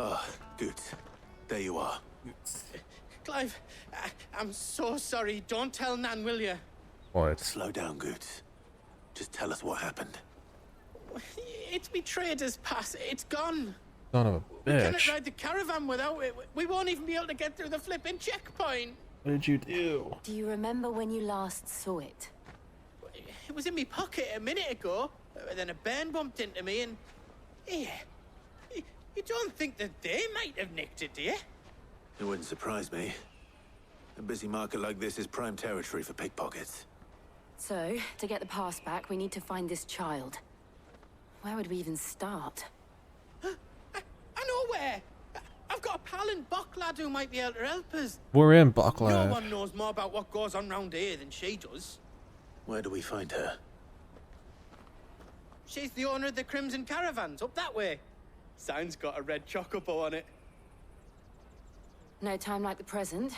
Oh, Goetz. There you are. Clive, I'm so sorry. Don't tell Nan, will you? What? Slow down, Goetz. Just tell us what happened. It's me trader's pass. It's gone. Son of a We cannot bitch. ride the caravan without it. We won't even be able to get through the flipping checkpoint. What did you do? Do you remember when you last saw it? It was in my pocket a minute ago. Then a bairn bumped into me and... Yeah. You don't think that they might have nicked it, do you? It wouldn't surprise me. A busy market like this is prime territory for pickpockets. So, to get the pass back, we need to find this child. Where would we even start? I know where. I've got a pal in Bocklad who might be able to help us. We're in No Bocklad. one knows more about what goes on round here than she does. Where do we find her? She's the owner of the Crimson Caravans, up that way. Sign's got a red chocobo on it. No time like the present.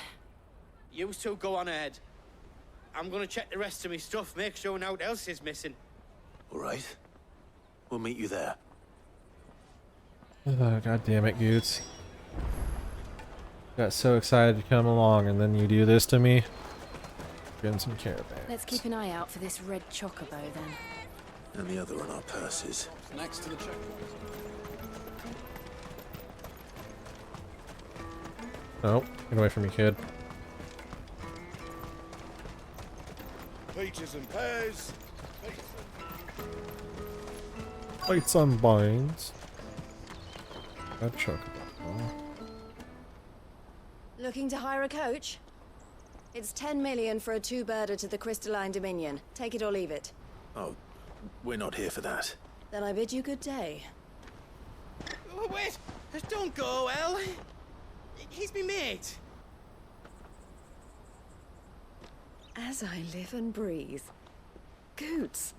You two go on ahead. I'm gonna check the rest of my stuff, make sure no one else is missing. All right. We'll meet you there. Oh, God damn it, Goetz. Got so excited to come along, and then you do this to me. Getting some caravans. Let's keep an eye out for this red chocobo then. And the other on our purses. Next to the checkpoint. Oh, get away from me, kid. Peaches and pears. Lights on binds. That chocobo. Looking to hire a coach? It's 10 million for a two-birder to the Crystalline Dominion. Take it or leave it. Oh, we're not here for that. Then I bid you good day. Oh, wait! Don't go, El. He's me mate. As I live and breathe. Goetz,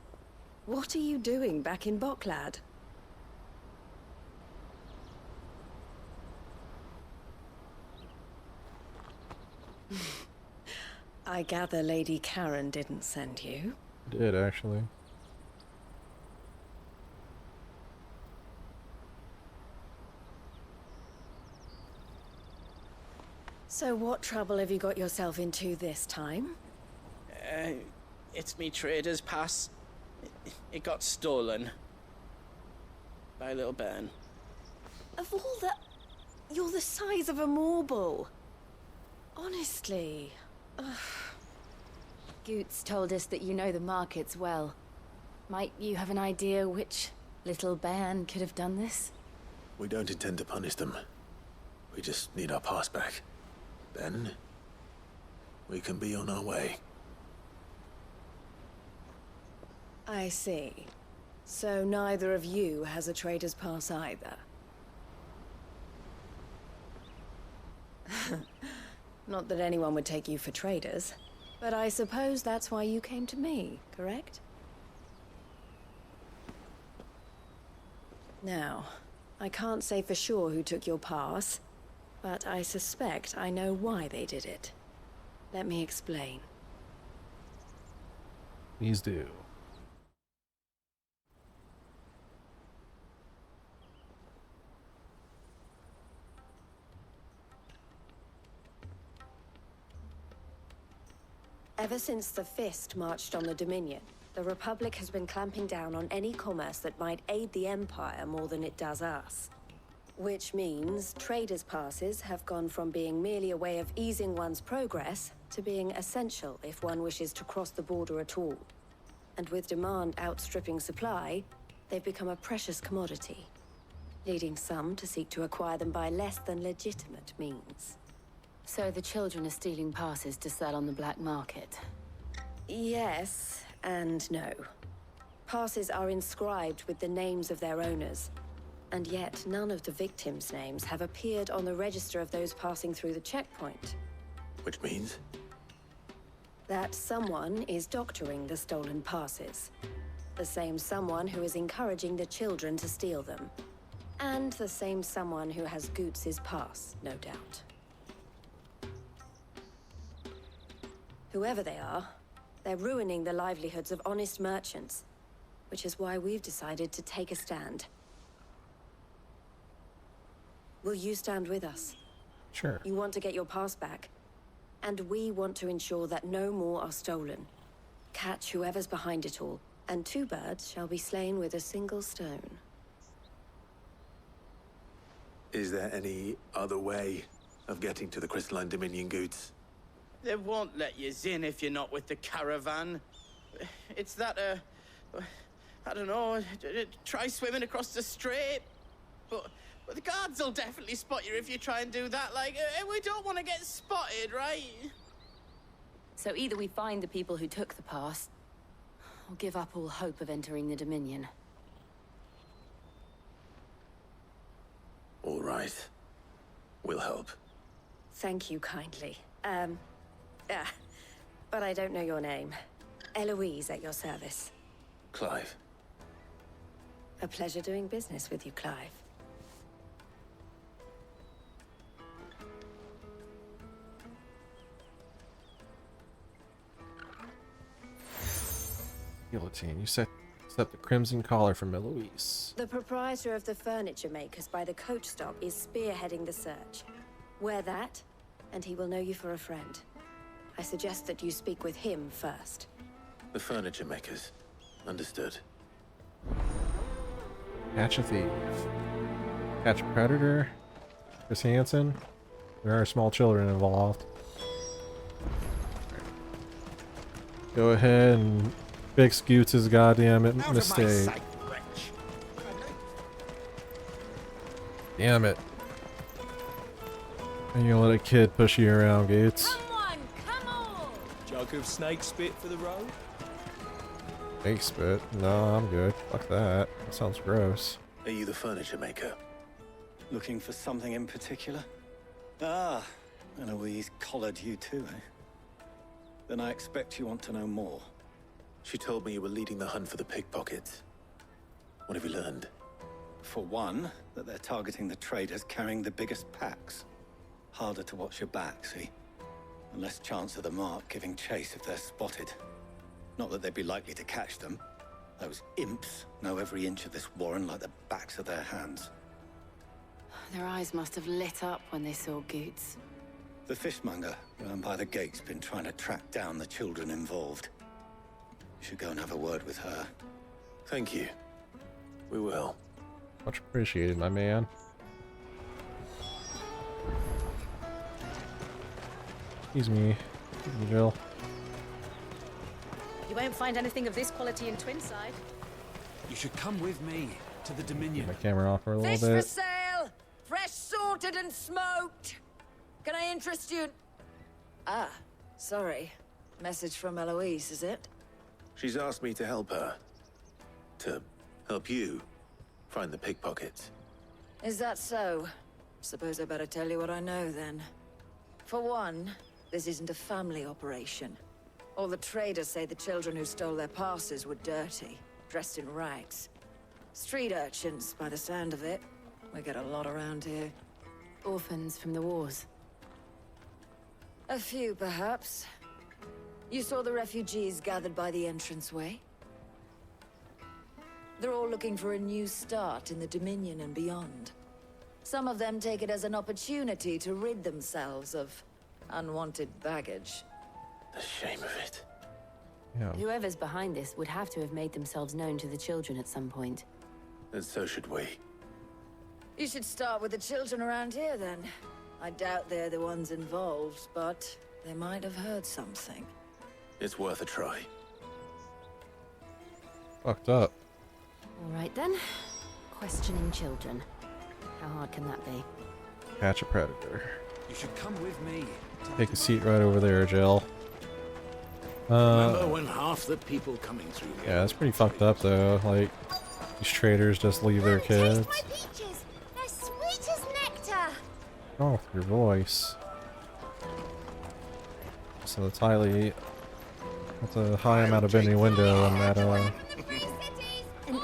what are you doing back in Bocklad? I gather Lady Karen didn't send you. Did actually. So what trouble have you got yourself into this time? It's me trader's pass. It got stolen. By a little bairn. Of all the... You're the size of a marble. Honestly. Goetz told us that you know the markets well. Might you have an idea which little bairn could have done this? We don't intend to punish them. We just need our pass back. Then, we can be on our way. I see. So neither of you has a trader's pass either. Not that anyone would take you for traders, but I suppose that's why you came to me, correct? Now, I can't say for sure who took your pass, but I suspect I know why they did it. Let me explain. Please do. Ever since the Fist marched on the Dominion, the Republic has been clamping down on any commerce that might aid the Empire more than it does us. Which means traders' passes have gone from being merely a way of easing one's progress to being essential if one wishes to cross the border at all. And with demand outstripping supply, they've become a precious commodity, leading some to seek to acquire them by less than legitimate means. So the children are stealing passes to sell on the black market. Yes and no. Passes are inscribed with the names of their owners, and yet none of the victims' names have appeared on the register of those passing through the checkpoint. Which means? That someone is doctoring the stolen passes. The same someone who is encouraging the children to steal them. And the same someone who has Goetz's pass, no doubt. Whoever they are, they're ruining the livelihoods of honest merchants, which is why we've decided to take a stand. Will you stand with us? Sure. You want to get your pass back, and we want to ensure that no more are stolen. Catch whoever's behind it all, and 2 birds shall be slain with a single stone. Is there any other way of getting to the Crystalline Dominion, Goetz? They won't let you in if you're not with the caravan. It's that, I don't know, try swimming across the strait. But the guards will definitely spot you if you try and do that. Like, we don't want to get spotted, right? So either we find the people who took the pass, or give up all hope of entering the Dominion. All right. We'll help. Thank you kindly. But I don't know your name. Eloise at your service. Clive. A pleasure doing business with you, Clive. Guillotine. You set the crimson collar from Eloise. The proprietor of the furniture makers by the coach stop is spearheading the search. Wear that, and he will know you for a friend. I suggest that you speak with him first. The furniture makers. Understood. Catch a thief. Catch a predator. Chris Hansen. There are small children involved. Go ahead and fix Goetz's goddamn mistake. Damn it. And you let a kid push you around, Goetz. Someone, come on! Jug of snake spit for the road? Snake spit? No, I'm good. Fuck that. That sounds gross. Are you the furniture maker? Looking for something in particular? Ah, Eloise collared you too, eh? Then I expect you want to know more. She told me you were leading the hunt for the pickpockets. What have you learned? For one, that they're targeting the traders carrying the biggest packs. Harder to watch your back, see? And less chance of the mark giving chase if they're spotted. Not that they'd be likely to catch them. Those imps know every inch of this warren like the backs of their hands. Their eyes must have lit up when they saw Goetz. The fishmonger round by the gate's been trying to track down the children involved. You should go and have a word with her. Thank you. We will. Much appreciated, my man. Excuse me. Jill. You won't find anything of this quality in Twinside. You should come with me to the Dominion. My camera off for a little Fish for bit. sale! Fresh sorted and smoked! Can I interest you in... Ah, sorry. Message from Eloise, is it? She's asked me to help her. To help you find the pickpockets. Is that so? Suppose I better tell you what I know, then. For one, this isn't a family operation. All the traders say the children who stole their passes were dirty, dressed in rags. Street urchins, by the sound of it. We get a lot around here. Orphans from the wars. A few, perhaps. You saw the refugees gathered by the entranceway? They're all looking for a new start in the Dominion and beyond. Some of them take it as an opportunity to rid themselves of unwanted baggage. The shame of it. Yeah. Whoever's behind this would have to have made themselves known to the children at some point. And so should we. You should start with the children around here, then. I doubt they're the ones involved, but they might have heard something. It's worth a try. Fucked up. All right then. Questioning children. How hard can that be? Catch a predator. You should come with me. Take a seat right over there, Jill. Remember when half the people coming through here... Yeah, that's pretty fucked up though. Like, these traders just leave their kids. Taste my peaches! They're sweet as nectar! Oh, your voice. So that's highly... That's a high amount of bending window in that, An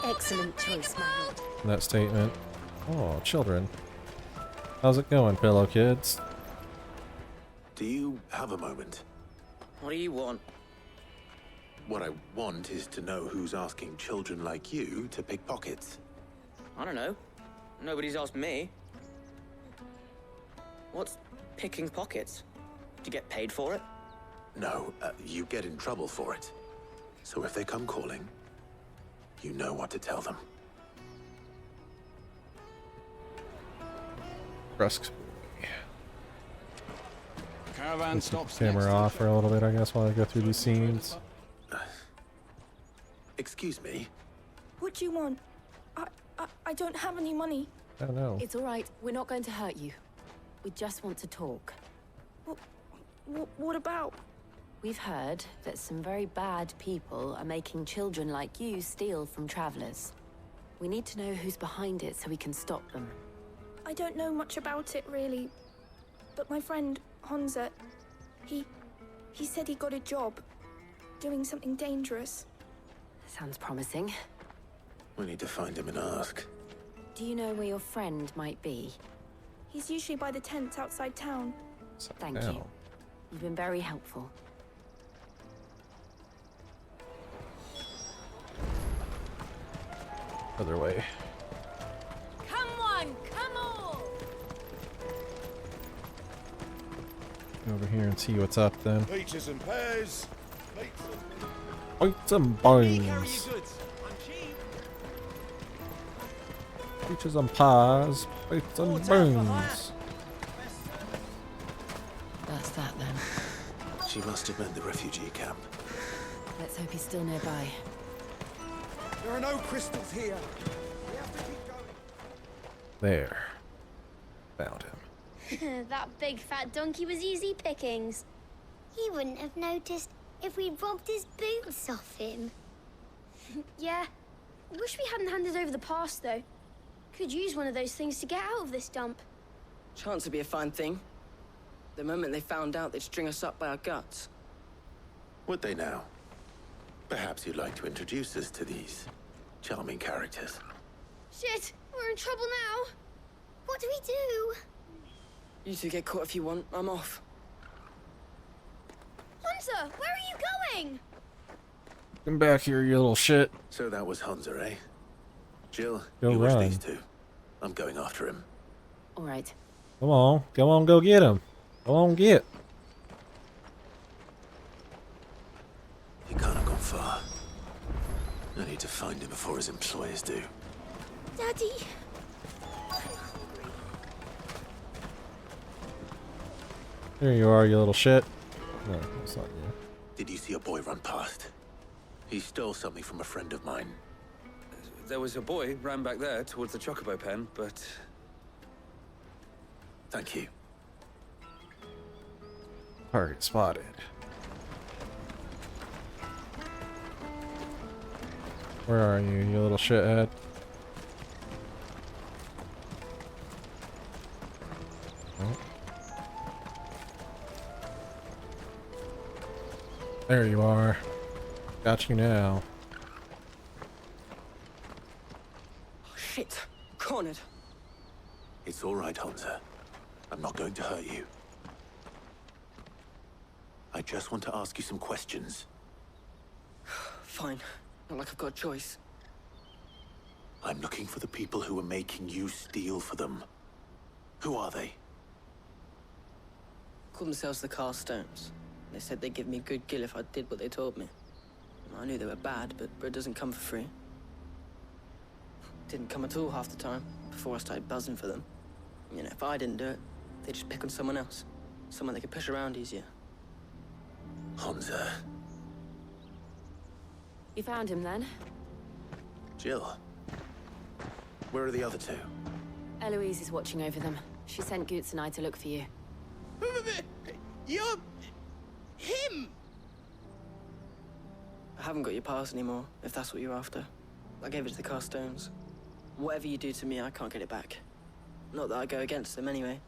excellent choice, my lord. in that statement. Oh, children. How's it going, fellow kids? Do you have a moment? What do you want? What I want is to know who's asking children like you to pick pockets. I don't know. Nobody's asked me. What's picking pockets? Do you get paid for it? No, you get in trouble for it. So if they come calling, you know what to tell them. Brusque. Caravan stops. Camera off for a little bit, I guess, while I go through these scenes. Excuse me? What do you want? I don't have any money. I don't know. It's all right. We're not going to hurt you. We just want to talk. What about? We've heard that some very bad people are making children like you steal from travelers. We need to know who's behind it so we can stop them. I don't know much about it, really. But my friend, Honza, he said he got a job doing something dangerous. Sounds promising. We need to find him and ask. Do you know where your friend might be? He's usually by the tents outside town. Thank you. You've been very helpful. Other way. Come on, come on! Over here and see what's up then. Peaches and pears. Bites and bones. Peaches and pies. Bites and bones. That's that then. She must have meant the refugee camp. Let's hope he's still nearby. There are no crystals here. We have to keep going. There. Found him. That big fat donkey was easy pickings. He wouldn't have noticed if we'd robbed his boots off him. Yeah. Wish we hadn't handed over the pass, though. Could use one of those things to get out of this dump. Chance would be a fine thing. The moment they found out, they'd string us up by our guts. Would they now? Perhaps you'd like to introduce us to these charming characters. Shit, we're in trouble now. What do we do? You two get caught if you want. I'm off. Hunter, where are you going? Come back here, you little shit. So that was Hunter, eh? Jill, Go you watch run. these two. I'm going after him. All right. Come on. Come on, go get him. Go on, get. He can't have gone far. I need to find him before his employers do. Daddy. There you are, you little shit. No, it's not you. Did you see a boy run past? He stole something from a friend of mine. There was a boy ran back there towards the chocobo pen, but... Thank you. Target spotted. Where are you little shithead? Oh. There you are. Got you now. Oh, shit. Cornered. It's all right, Hunter. I'm not going to hurt you. I just want to ask you some questions. Fine. Not like I've got a choice. I'm looking for the people who are making you steal for them. Who are they? Called themselves the Carstones. They said they'd give me good gill if I did what they told me. I knew they were bad, but bread doesn't come for free. Didn't come at all half the time, before I started buzzing for them. You know, if I didn't do it, they'd just pick on someone else. Someone they could push around easier. Hunter. You found him then? Jill. Where are the other two? Eloise is watching over them. She sent Goetz and I to look for you. You're... him! I haven't got your pass anymore, if that's what you're after. I gave it to the Carstones. Whatever you do to me, I can't get it back. Not that I go against them anyway.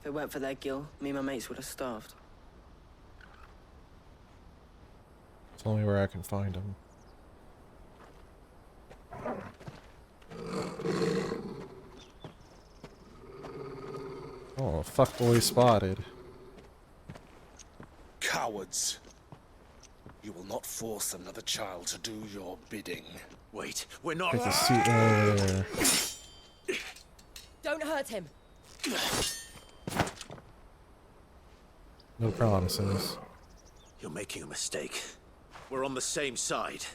If it weren't for their gill, me and my mates would have starved. It's only where I can find him. Oh, fuckboy spotted. Cowards. You will not force another child to do your bidding. Wait, we're not... Take a seat over there. Don't hurt him. No promises. You're making a mistake. We're on the same side.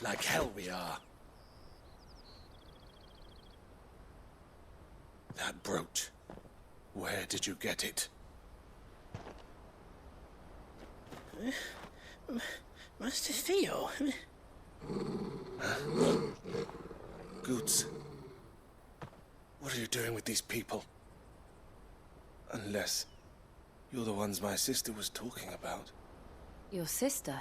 Like hell we are. That brooch. Where did you get it? Master Theo? Goetz. What are you doing with these people? Unless you're the ones my sister was talking about. Your sister?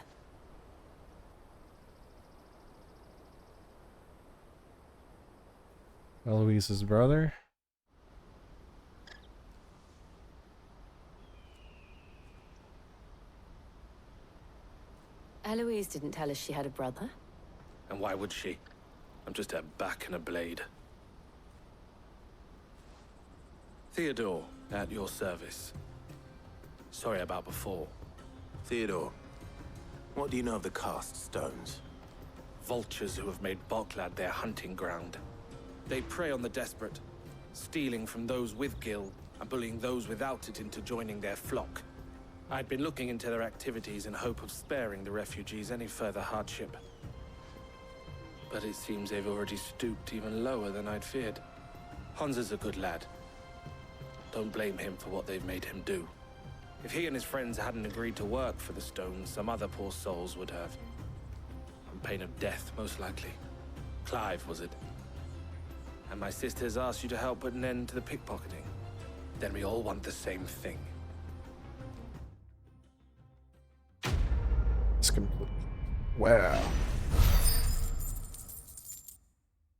Eloise's brother? Eloise didn't tell us she had a brother. And why would she? I'm just her back and a blade. Theodore, at your service. Sorry about before. Theodore, what do you know of the cast stones? Vultures who have made Boklad their hunting ground. They prey on the desperate, stealing from those with gil and bullying those without it into joining their flock. I'd been looking into their activities in hope of sparing the refugees any further hardship. But it seems they've already stooped even lower than I'd feared. Hansa's a good lad. Don't blame him for what they've made him do. If he and his friends hadn't agreed to work for the stones, some other poor souls would have. On pain of death, most likely. Clive, was it? And my sisters asked you to help put an end to the pickpocketing. Then we all want the same thing. It's complete. Wow.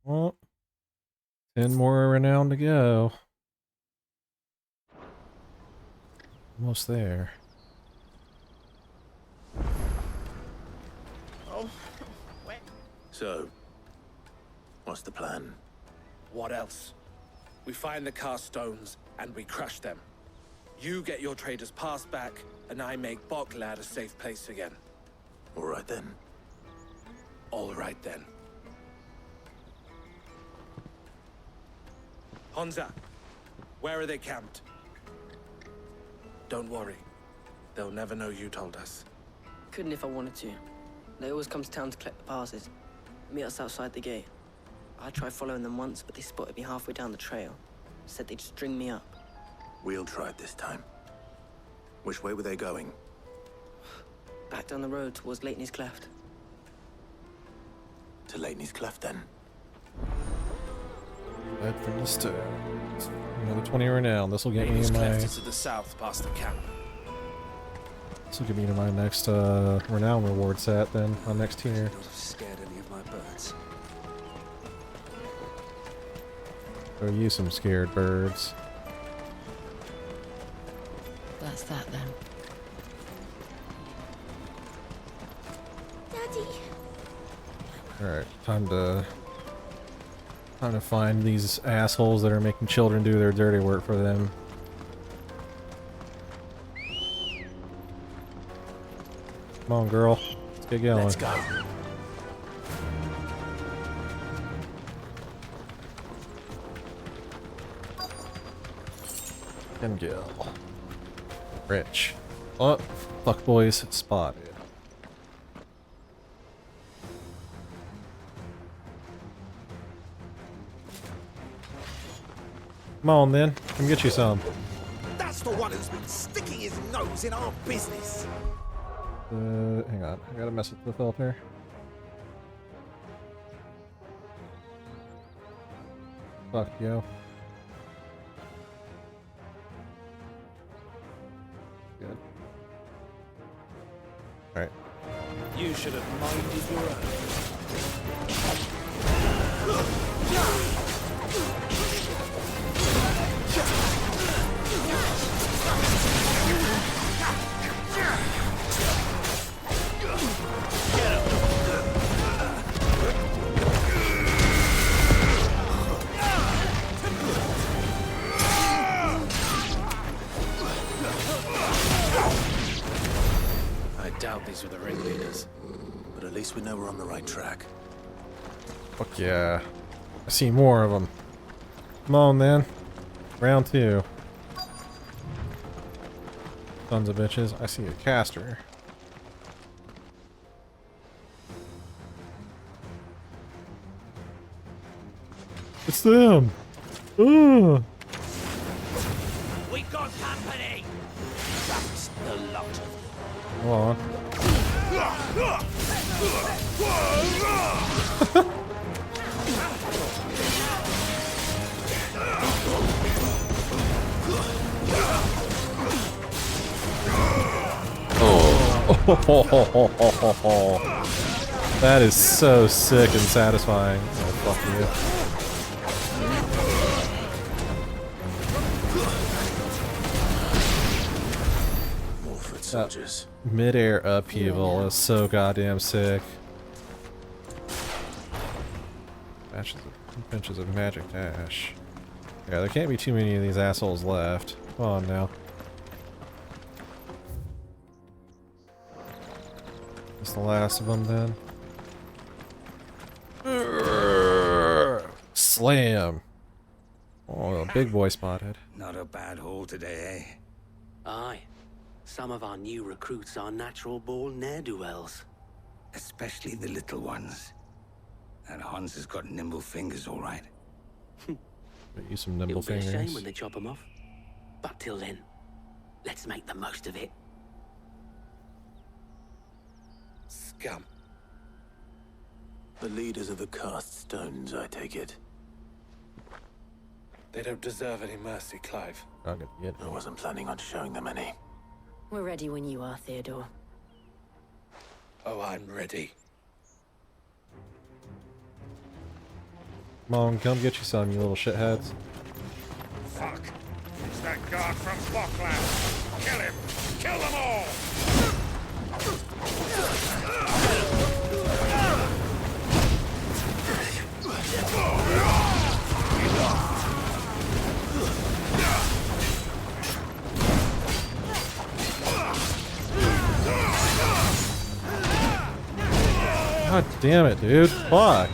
Well, 10 more renown to go. Almost there. Oh, wait. So, what's the plan? What else? We find the cast stones and we crush them. You get your trader's pass back, and I make Boklad a safe place again. All right then. All right then. Hansa, where are they camped? Don't worry. They'll never know you told us. Couldn't if I wanted to. They always come to town to collect the passes. Meet us outside the gate. I tried following them once, but they spotted me halfway down the trail. Said they'd string me up. We'll try it this time. Which way were they going? Back down the road towards Leitney's Cleft. To Leitney's Cleft, then. Back from the start. Another 20 renown. This will get me in my. Cleft is to the south, past the camp. This will get me to my next renown reward set. Then my next tier. Not have scared any of my birds. Show you some scared birds. That's that then. Daddy. Alright, time to find these assholes that are making children do their dirty work for them. Come on, girl. Let's get going. Let's go. And go. Rich. Oh, fuck boys spotted. Come on then, come get you some. That's the one who's been sticking his nose in our business. Hang on, I gotta mess with the filter. Fuck you. Good. Alright. You should have minded your I doubt these were the ringleaders, but at least we know we're on the right track. Fuck yeah. I see more of them. Come on then. Round 2. Sons of bitches. I see a caster. It's them! Ugh. We got company! That's the lot of them. Hold on. Oh. That is so sick and satisfying. Oh, fuck you. Soldiers. Mid-air upheaval is so goddamn sick. Pinches of magic dash. Yeah, there can't be too many of these assholes left. Come on now. That's the last of them then. Slam! Oh, a big boy spotted. Not a bad haul today, eh? Aye. Some of our new recruits are natural-born ne'er-do-wells. Especially the little ones. And Hans has got nimble fingers, all right. Use some nimble It'll be a fingers. shame when they chop them off. But till then, let's make the most of it. Scum. The leaders of the cast stones, I take it. They don't deserve any mercy, Clive. I wasn't planning on showing them any. We're ready when you are, Theodore. Oh, I'm ready. Come on, come get you some, you little shitheads. Fuck! It's that guard from Bockland! Kill him! Kill them all! God damn it, dude. Fuck.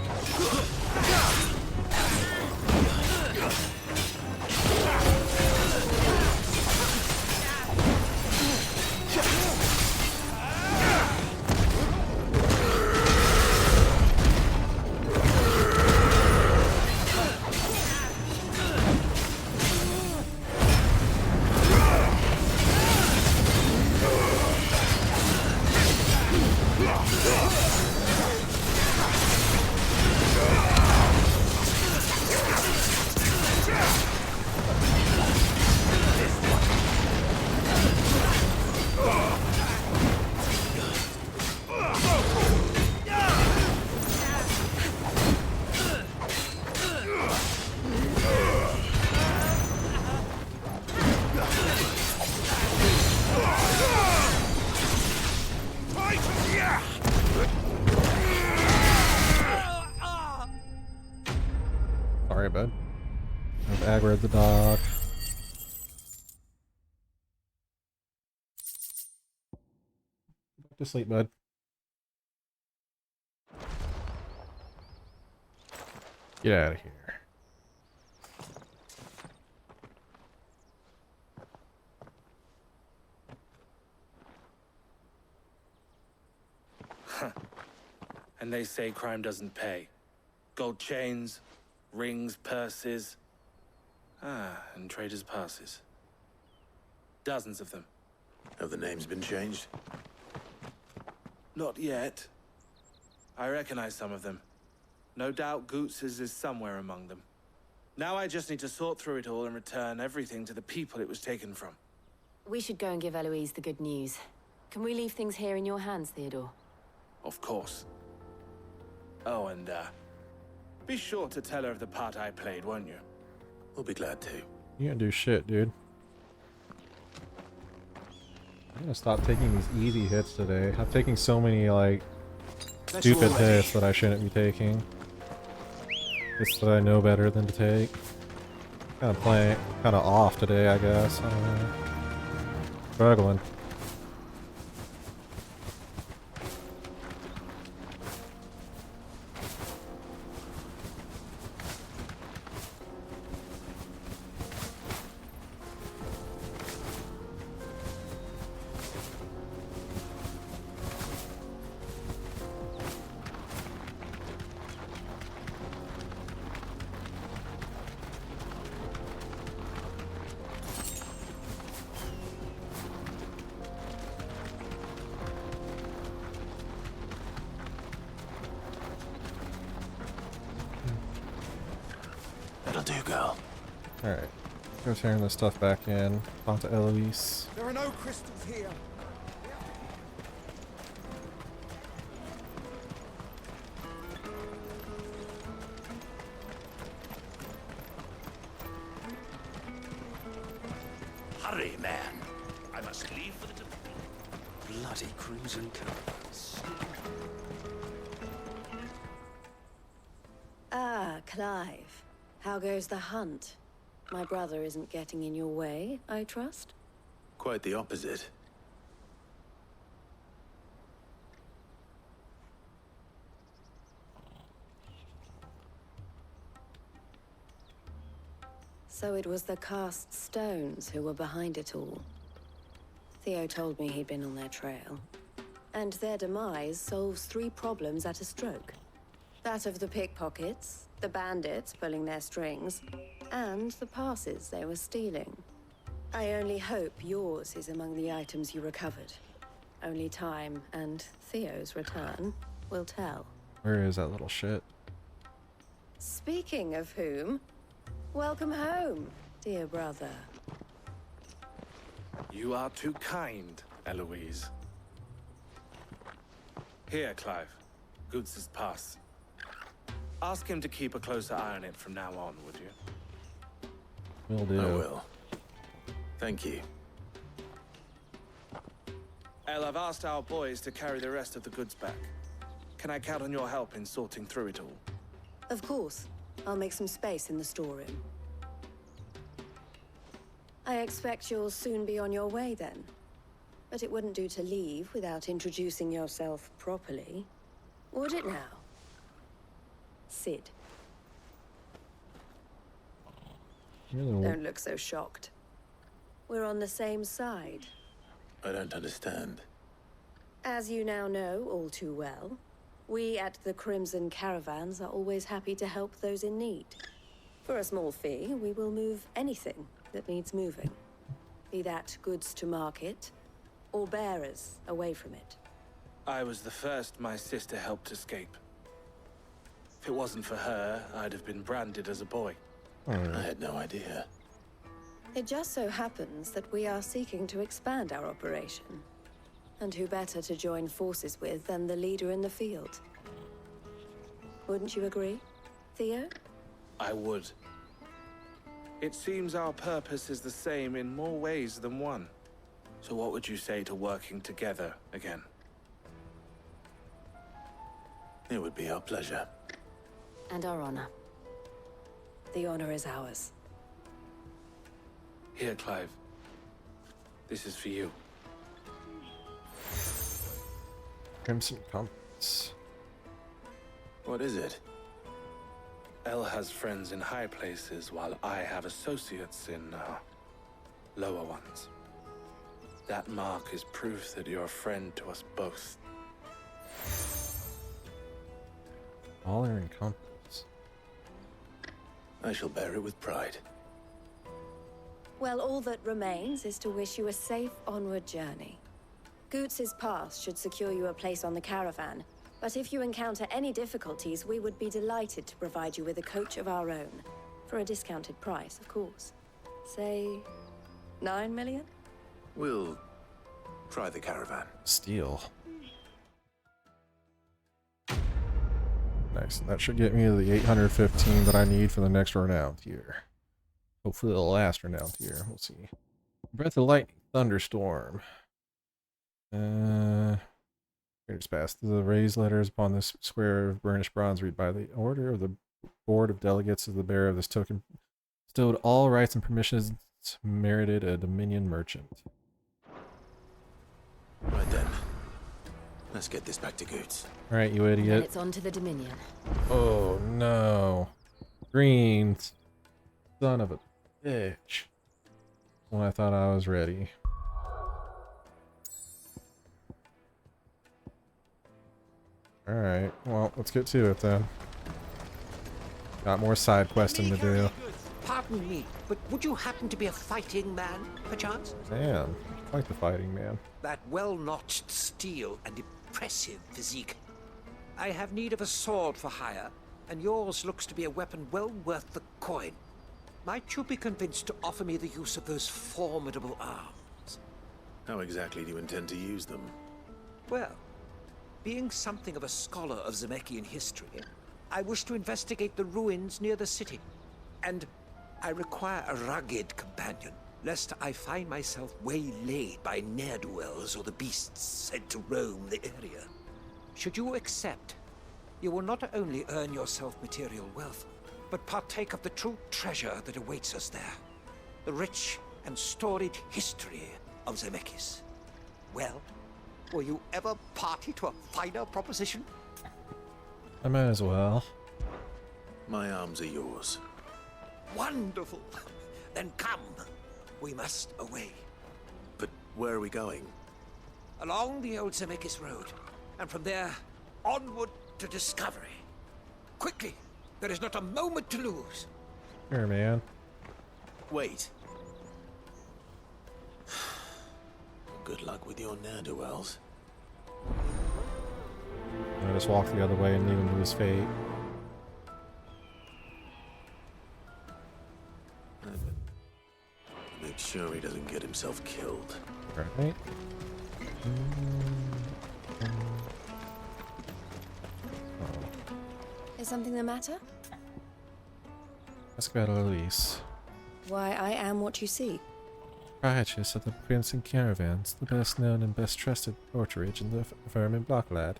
Sorry, bud. I've aggroed the dog. Back to sleep, bud. Get out of here. And they say crime doesn't pay. Gold chains, rings, purses. And traders' passes. Dozens of them. Have the names been changed? Not yet. I recognize some of them. No doubt Goetz's is somewhere among them. Now I just need to sort through it all and return everything to the people it was taken from. We should go and give Eloise the good news. Can we leave things here in your hands, Theodore? Of course. Oh, and, be sure to tell her of the part I played, won't you? We'll be glad to. You ain't do shit, dude. I'm gonna stop taking these easy hits today. I'm taking so many, like, stupid hits that I shouldn't be taking. Hits that I know better than to take. Kind of playing, kind of off today, I guess. I don't know. Struggling. you, girl. Alright. Go tearing this stuff back in. Onto Eloise. There are no crystals here. Hurry, man. I must leave for the bloody crimson caravans. Ah, Clive. How goes the hunt? My brother isn't getting in your way, I trust? Quite the opposite. So it was the cast stones who were behind it all. Theo told me he'd been on their trail. And their demise solves 3 problems at a stroke. That of the pickpockets, the bandits pulling their strings, and the passes they were stealing. I only hope yours is among the items you recovered. Only time and Theo's return will tell. Where is that little shit? Speaking of whom, welcome home, dear brother. You are too kind, Eloise. Here, Clive. Goetz's pass. Ask him to keep a closer eye on it from now on, would you? Will do. I will. Thank you. El, I've asked our boys to carry the rest of the goods back. Can I count on your help in sorting through it all? Of course. I'll make some space in the storeroom. I expect you'll soon be on your way then. But it wouldn't do to leave without introducing yourself properly. Would it now? Sid. Don't look so shocked. We're on the same side. I don't understand. As you now know all too well, we at the Crimson Caravans are always happy to help those in need. For a small fee, we will move anything that needs moving. Be that goods to market, or bearers away from it. I was the first my sister helped escape. If it wasn't for her, I'd have been branded as a boy. I had no idea. It just so happens that we are seeking to expand our operation. And who better to join forces with than the leader in the field? Wouldn't you agree, Theo? I would. It seems our purpose is the same in more ways than one. So what would you say to working together again? It would be our pleasure. And our honor. The honor is ours. Here, Clive. This is for you. Crimson Compass. What is it? El has friends in high places, while I have associates in, lower ones. That mark is proof that you're a friend to us both. All are in compass. I shall bear it with pride. Well, all that remains is to wish you a safe onward journey. Goetz's pass should secure you a place on the caravan, but if you encounter any difficulties, we would be delighted to provide you with a coach of our own. For a discounted price, of course. Say, 9 million? We'll try the caravan. Steel. Nice. That should get me to the 815 that I need for the next renowned tier. Hopefully the last renowned tier. We'll see. Breath of Lightning. Thunderstorm. Just past the raised letters upon this square of burnished bronze read, by the order of the board of delegates of the bearer of this token, bestowed all rights and permissions merited a Dominion merchant. Right then. Let's get this back to Goetz. Alright, you idiot. And it's on to the Dominion. Oh no. Greens. Son of a bitch. When I thought I was ready. Alright, well, let's get to it then. Got more side questing to do. Pardon me, but would you happen to be a fighting man, perchance? Man, quite the fighting man. That well-notched steel and impressive physique. I have need of a sword for hire, and yours looks to be a weapon well worth the coin. Might you be convinced to offer me the use of those formidable arms? How exactly do you intend to use them? Well, being something of a scholar of Zemeckis history, I wish to investigate the ruins near the city. And I require a rugged companion, lest I find myself waylaid by ne'er-do-wells or the beasts sent to roam the area. Should you accept, you will not only earn yourself material wealth, but partake of the true treasure that awaits us there. The rich and storied history of Zemeckis. Well, will you ever party to a finer proposition? I might as well. My arms are yours. Wonderful! Then come. We must away. But where are we going? Along the old Zemeckis Road, and from there, onward to discovery. Quickly! There is not a moment to lose. Here, man. Wait. Good luck with your ne'er-do-wells. I just walk the other way and leave him to his fate. Make sure he doesn't get himself killed. Right. Is something the matter? Ask about Elise. Why, I am what you see. Proprietress of the Prince and Caravans, the best known and best trusted porterage in the firm in Blocklad.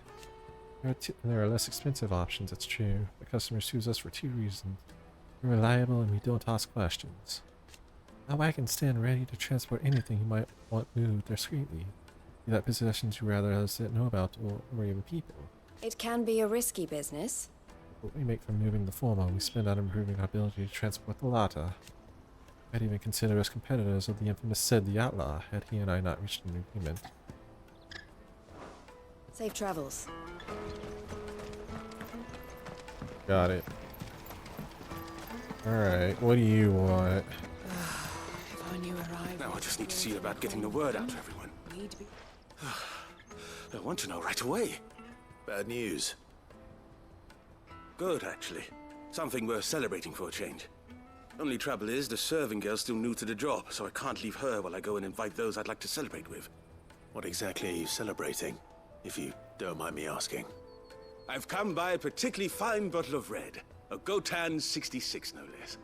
There are less expensive options, it's true, but customers choose us for two reasons. We're reliable and we don't ask questions. Our wagon stand ready to transport anything you might want moved discreetly, be that possessions you rather others didn't know about or even people. It can be a risky business. What we make from moving the former, we spend on improving our ability to transport the latter. I'd even consider us competitors of the infamous Sid the Outlaw, had he and I not reached an agreement. Safe travels. Got it. Alright, what do you want? If I knew now I just need to see about getting the word out to everyone. I want to know right away. Bad news. Good, actually. Something worth celebrating for a change. Only trouble is, the serving girl's still new to the job, so I can't leave her while I go and invite those I'd like to celebrate with. What exactly are you celebrating, if you don't mind me asking? I've come by a particularly fine bottle of red. A Goetz 66, no less.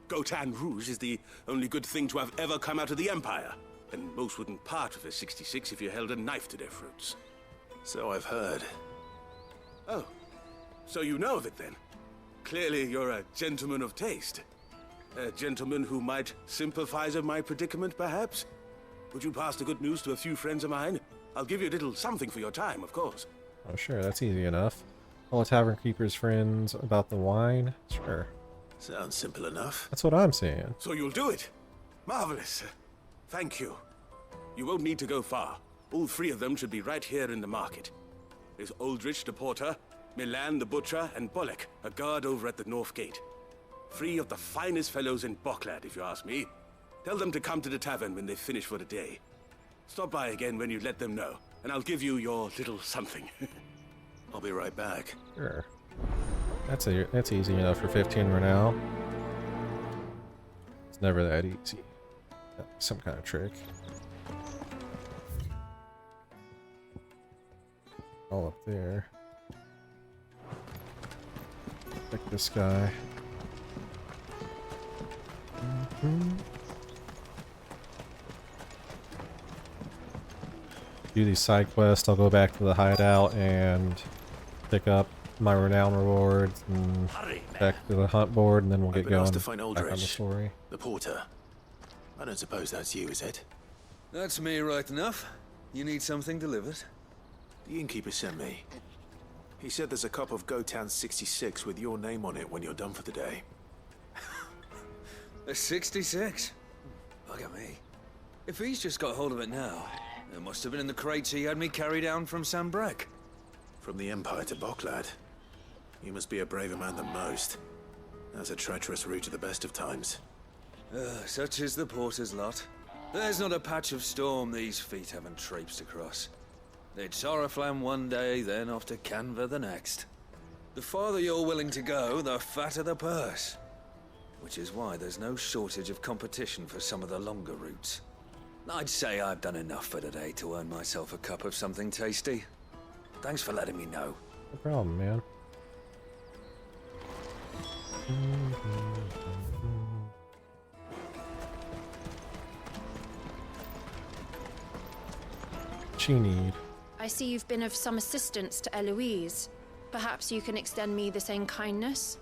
Goetz Rouge is the only good thing to have ever come out of the Empire. And most wouldn't part with a 66 if you held a knife to their throats. So I've heard. Oh, so you know of it then? Clearly you're a gentleman of taste. A gentleman who might sympathize with my predicament, perhaps? Would you pass the good news to a few friends of mine? I'll give you a little something for your time, of course. Oh sure, that's easy enough. Tell the Tavern Keeper's friends about the wine? Sure. Sounds simple enough. That's what I'm saying. So you'll do it? Marvelous. Thank you. You won't need to go far. All three of them should be right here in the market. There's Aldrich the porter, Milan the butcher, and Bullock, a guard over at the north gate. Three of the finest fellows in Blocklad, if you ask me. Tell them to come to the tavern when they finish for the day. Stop by again when you let them know, and I'll give you your little something. I'll be right back. Sure. That's easy enough for 15 renown. It's never that easy. Some kind of trick. All up there. Pick this guy. Do these side quests, I'll go back to the hideout and pick up my renown rewards and back to the hunt board, and then we'll get going to find back on the Aldrich, story. the porter. I don't suppose that's you, is it? That's me right enough. You need something delivered? The innkeeper sent me. He said there's a cup of Goetz 66 with your name on it when you're done for the day. A 66? Look at me. If he's just got hold of it now, it must have been in the crates he had me carry down from Sambrek. From the Empire to Blocklad. You must be a braver man than most. That's a treacherous route at the best of times. Such is the porter's lot. There's not a patch of storm these feet haven't traipsed across. It's Oriflamme one day, then off to Canva the next. The farther you're willing to go, the fatter the purse. which is why there's no shortage of competition for some of the longer routes. I'd say I've done enough for today to earn myself a cup of something tasty. Thanks for letting me know. No problem, man. What you need? I see you've been of some assistance to Eloise. Perhaps you can extend me the same kindness?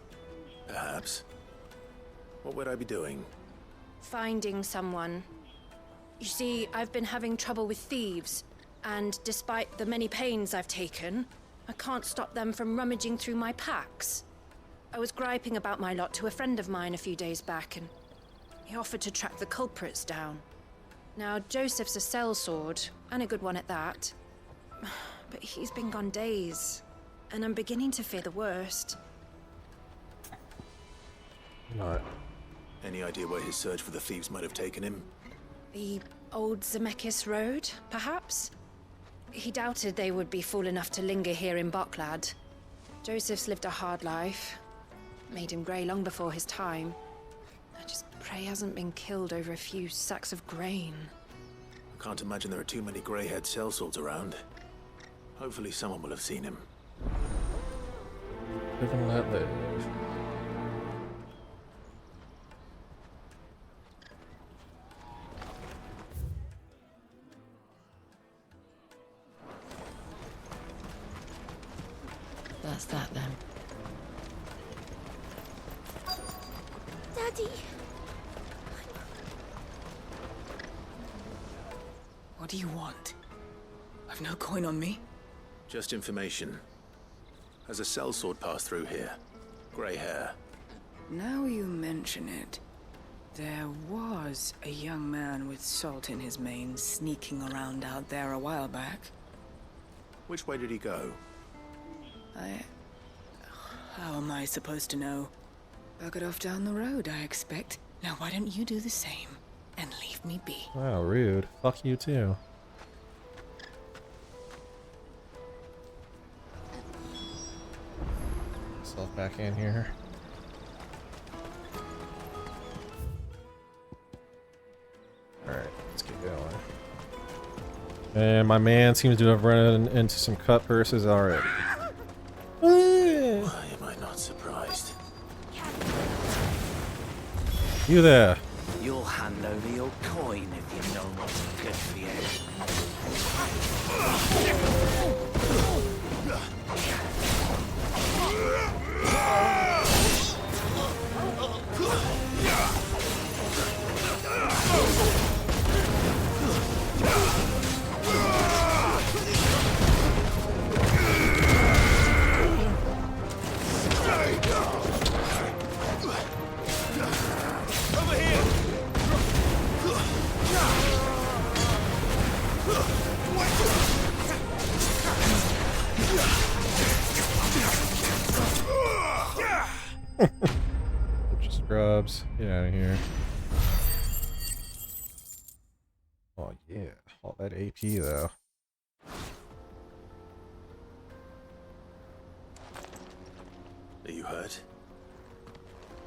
Perhaps. What would I be doing? Finding someone. You see, I've been having trouble with thieves, and despite the many pains I've taken, I can't stop them from rummaging through my packs. I was griping about my lot to a friend of mine a few days back, and he offered to track the culprits down. Now, Joseph's a sellsword, and a good one at that. But he's been gone days, and I'm beginning to fear the worst. No. Any idea where his search for the thieves might have taken him? The old Zemeckis Road, perhaps? He doubted they would be fool enough to linger here in Boklad. Joseph's lived a hard life. Made him grey long before his time. I just pray he hasn't been killed over a few sacks of grain. I can't imagine there are too many grey-haired sellswords around. Hopefully someone will have seen him. Live and let live. That's that then. Daddy! What do you want? I've no coin on me. Just information. Has a sellsword passed through here? Grey hair. Now you mention it, there was a young man with salt in his mane sneaking around out there a while back. Which way did he go? How am I supposed to know? Buggered off down the road, I expect. Now why don't you do the same and leave me be? Wow, rude. Fuck you too. Myself back in here. Alright, let's get going. And my man seems to have run into some cut purses already. Why am I not surprised? You there. You'll hand over your coin if you know what's good for you. Scrubs, get out of here. Oh yeah, all that AP though. Are you hurt?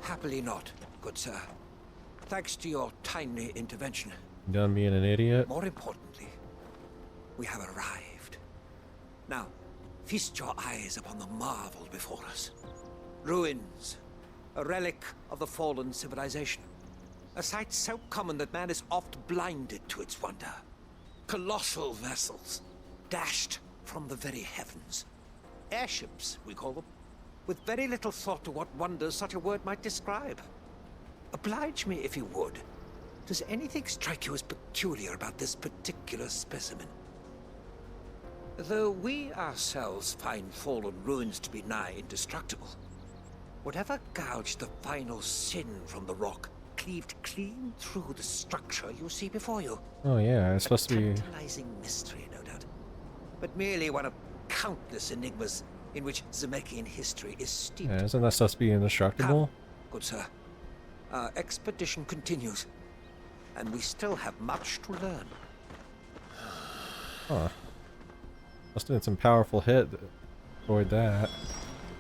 Happily not, good sir. Thanks to your timely intervention. Done being an idiot? More importantly, we have arrived. Now, feast your eyes upon the marvel before us. Ruins, a relic of the fallen civilization. A sight so common that man is oft blinded to its wonder. Colossal vessels, dashed from the very heavens. Airships, we call them, with very little thought to what wonders such a word might describe. Oblige me if you would. Does anything strike you as peculiar about this particular specimen? Though we ourselves find fallen ruins to be nigh indestructible, whatever gouged the final sin from the rock cleaved clean through the structure you see before you. Oh yeah, it's supposed to be... Tantalizing mystery, no doubt. But merely one of countless enigmas in which Zemeckis history is steeped. Yeah, isn't that supposed to be indestructible? Come, good sir. Our expedition continues, and we still have much to learn. Huh. Must have been some powerful hit to avoid that.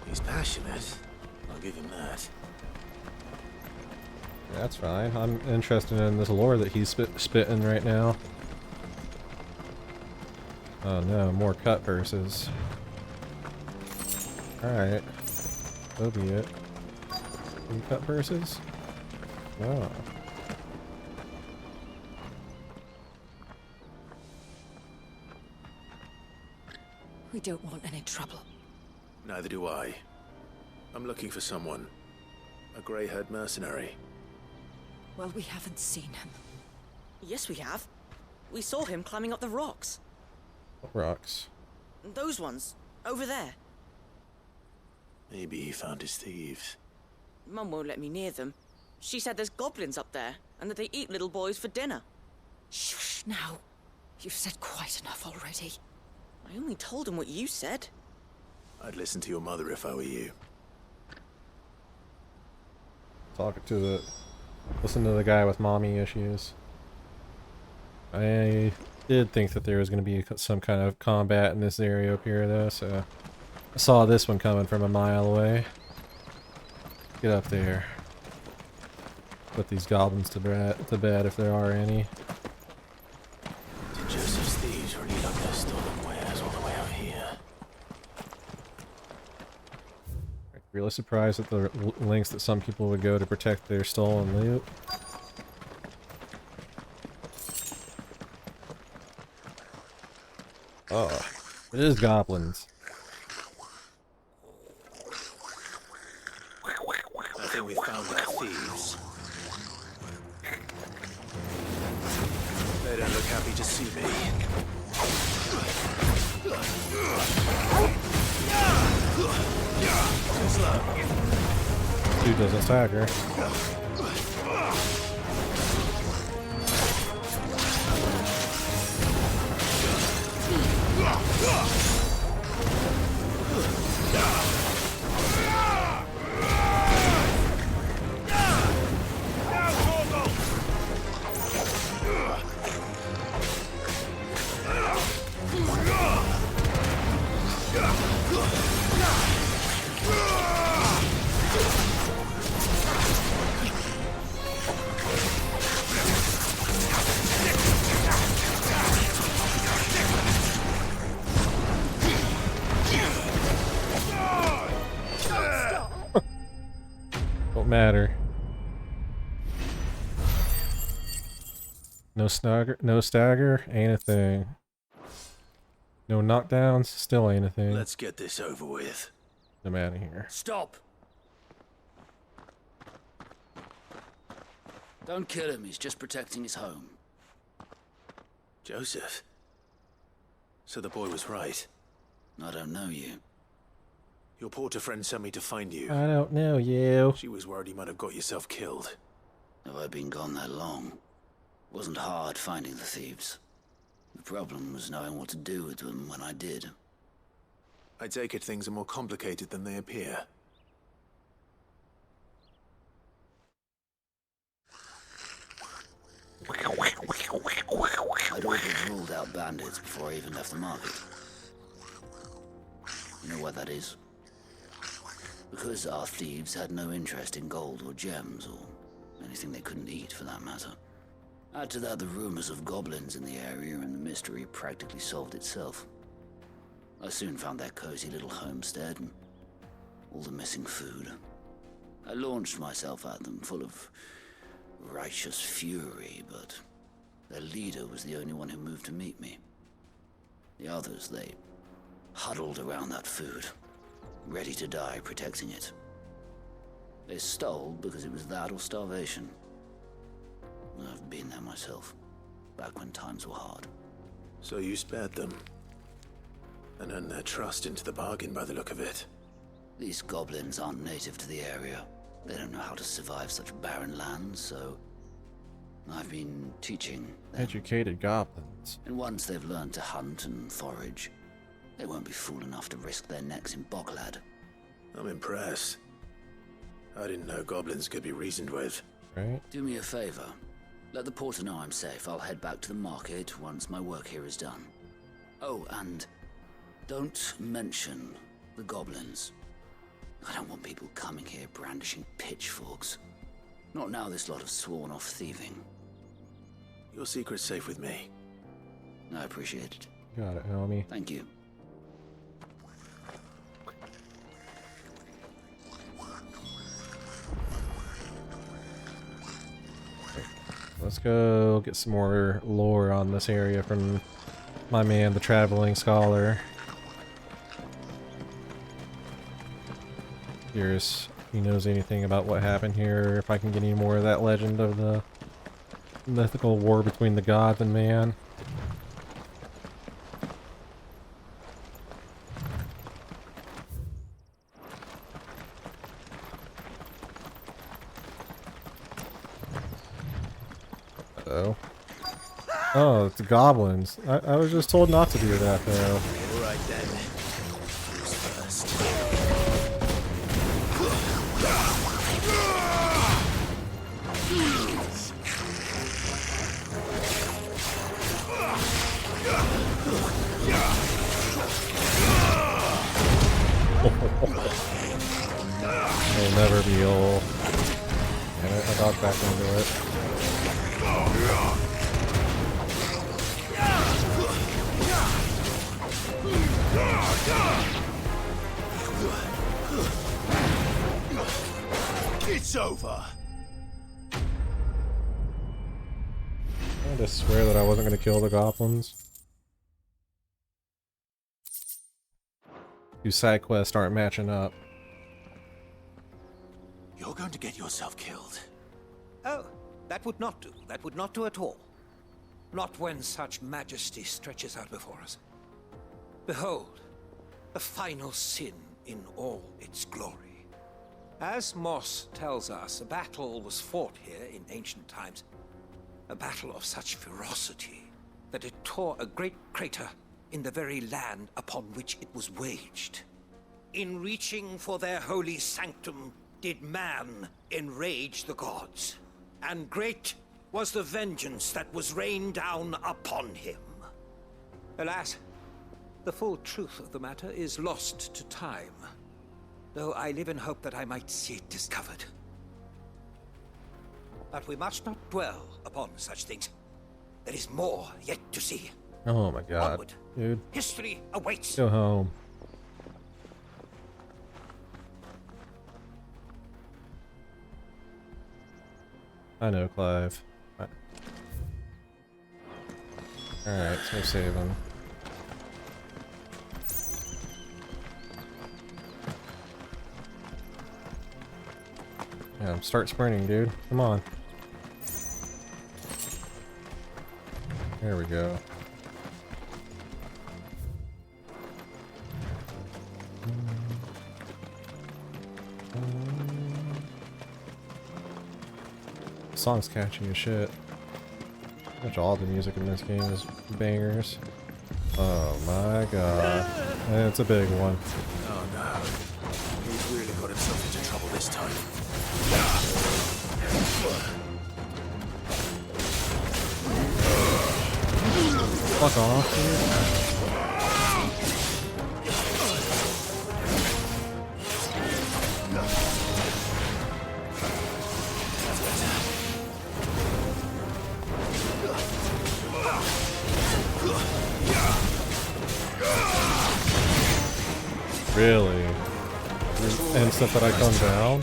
He's passionate. I'll give him that. That's fine. I'm interested in this lore that he's spitting right now. Oh no, more cut purses. Alright. So be it. Any cut purses? Oh. We don't want any trouble. Neither do I. I'm looking for someone. A grey-haired mercenary. Well, we haven't seen him. Yes, we have. We saw him climbing up the rocks. What rocks? Those ones, over there. Maybe he found his thieves. Mum won't let me near them. She said there's goblins up there, and that they eat little boys for dinner. Shush now. You've said quite enough already. I only told him what you said. I'd listen to your mother if I were you. Listen to the guy with mommy issues. I did think that there was going to be some kind of combat in this area up here though, so I saw this one coming from a mile away. Get up there. Put these goblins to bed if there are any. Did Joseph's thieves really lug their stolen wares all the way out here? Really surprised at the lengths that some people would go to protect their stolen loot. Oh, it is goblins. I think we found our thieves. They don't look happy to see me. Dude doesn't stagger. Don't matter. No stagger, ain't a thing. No knockdowns, still ain't a thing. Let's get this over with. I'm out of here. Stop! Don't kill him, he's just protecting his home. Joseph? So the boy was right. I don't know you. Your porter friend sent me to find you. I don't know you. She was worried you might have got yourself killed. Have I been gone that long? Wasn't hard finding the thieves. The problem was knowing what to do with them when I did. I take it things are more complicated than they appear. I'd already ruled out bandits before I even left the market. You know why that is? Because our thieves had no interest in gold or gems, or anything they couldn't eat for that matter. Add to that the rumors of goblins in the area, and the mystery practically solved itself. I soon found their cozy little homestead, and all the missing food. I launched myself at them, full of righteous fury, but their leader was the only one who moved to meet me. The others, they huddled around that food, ready to die protecting it. They stole because it was that or starvation. I've been there myself, back when times were hard. So you spared them, and earned their trust into the bargain by the look of it. These goblins aren't native to the area. They don't know how to survive such barren lands, so I've been teaching them. Educated goblins. And once they've learned to hunt and forage, they won't be fool enough to risk their necks in Boklad. I'm impressed. I didn't know goblins could be reasoned with. Right. Do me a favor. Let the porter know I'm safe. I'll head back to the market once my work here is done. Oh, and don't mention the goblins. I don't want people coming here brandishing pitchforks. Not now this lot of sworn-off thieving. Your secret's safe with me. I appreciate it. Got it, homie. Thank you. Let's go get some more lore on this area from my man, the traveling scholar. Curious if he knows anything about what happened here, if I can get any more of that legend of the mythical war between the gods and man. Uh-oh. Oh, it's goblins. I was just told not to do that, though. Alright then. Who's first? It'll never be old. Damn it, I got back into it. It's over. I just swear that I wasn't going to kill the goblins. These side quests aren't matching up. You're going to get yourself killed. Oh, that would not do. That would not do at all. Not when such majesty stretches out before us. Behold, the final sin in all its glory. As Moss tells us, a battle was fought here in ancient times. A battle of such ferocity that it tore a great crater in the very land upon which it was waged. In reaching for their holy sanctum, did man enrage the gods, and great was the vengeance that was rained down upon him. Alas, the full truth of the matter is lost to time, though I live in hope that I might see it discovered. But we must not dwell upon such things. There is more yet to see. Oh my god, Onward. dude. History awaits. Go home. I know, Clive. Alright, so save him. Yeah, start sprinting, dude. Come on. There we go. The song's catchy as shit. Pretty much all the music in this game is bangers. Oh my god. And it's a big one. Oh no. He's really got himself into trouble this time. Fuck off, dude. Really? Instant that I come down?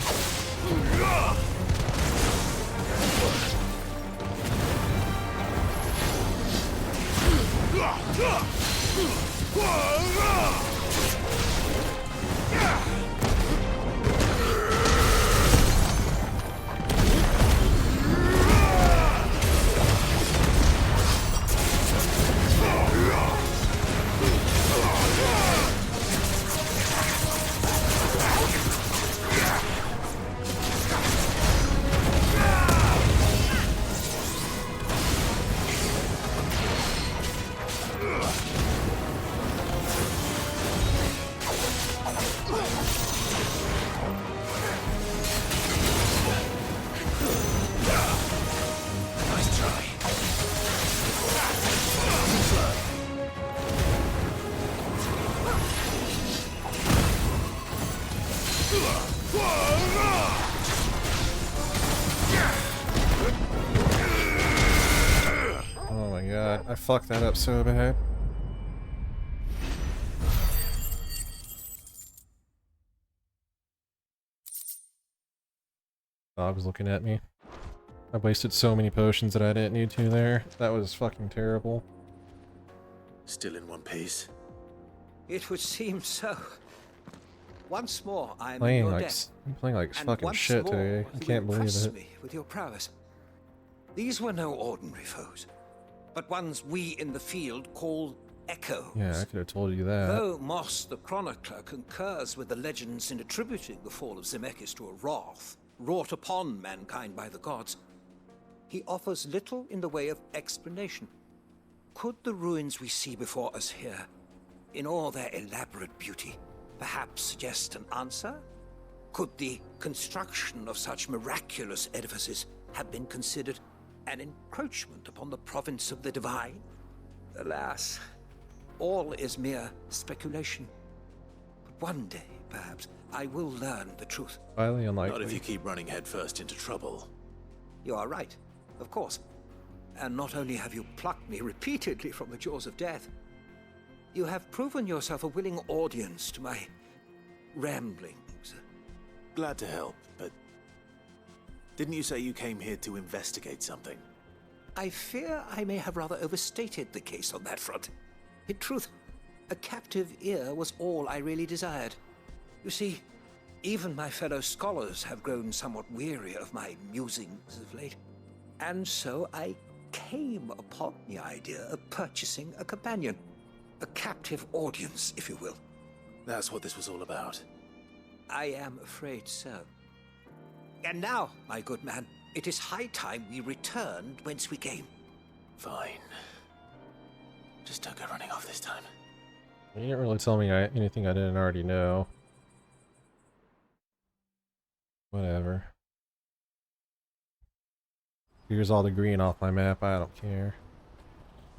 god, I fucked that up so bad. Dog's looking at me. I wasted so many potions that I didn't need to there. That was fucking terrible. Still in one piece. It would seem so. Once more, I am Playing in your like debt. I'm playing like And fucking once shit more, today. I you can't believe impress it. me with your prowess. These were no ordinary foes, but ones we in the field call echoes. Yeah, I could have told you that. Though Moss the Chronicler concurs with the legends in attributing the fall of Zemeckis to a wrath wrought upon mankind by the gods, he offers little in the way of explanation. Could the ruins we see before us here, in all their elaborate beauty, perhaps suggest an answer? Could the construction of such miraculous edifices have been considered an encroachment upon the province of the divine? Alas, all is mere speculation. But one day, perhaps, I will learn the truth. Highly unlikely. Not if you keep running headfirst into trouble. You are right, of course. And not only have you plucked me repeatedly from the jaws of death, you have proven yourself a willing audience to my ramblings. Glad to help, but didn't you say you came here to investigate something? I fear I may have rather overstated the case on that front. In truth, a captive ear was all I really desired. You see, even my fellow scholars have grown somewhat weary of my musings of late. And so I came upon the idea of purchasing a companion. A captive audience, if you will. That's what this was all about. I am afraid so. And now, my good man, it is high time we returned whence we came. Fine. Just don't go running off this time. You didn't really tell me anything I didn't already know. Whatever. Here's all the green off my map, I don't care.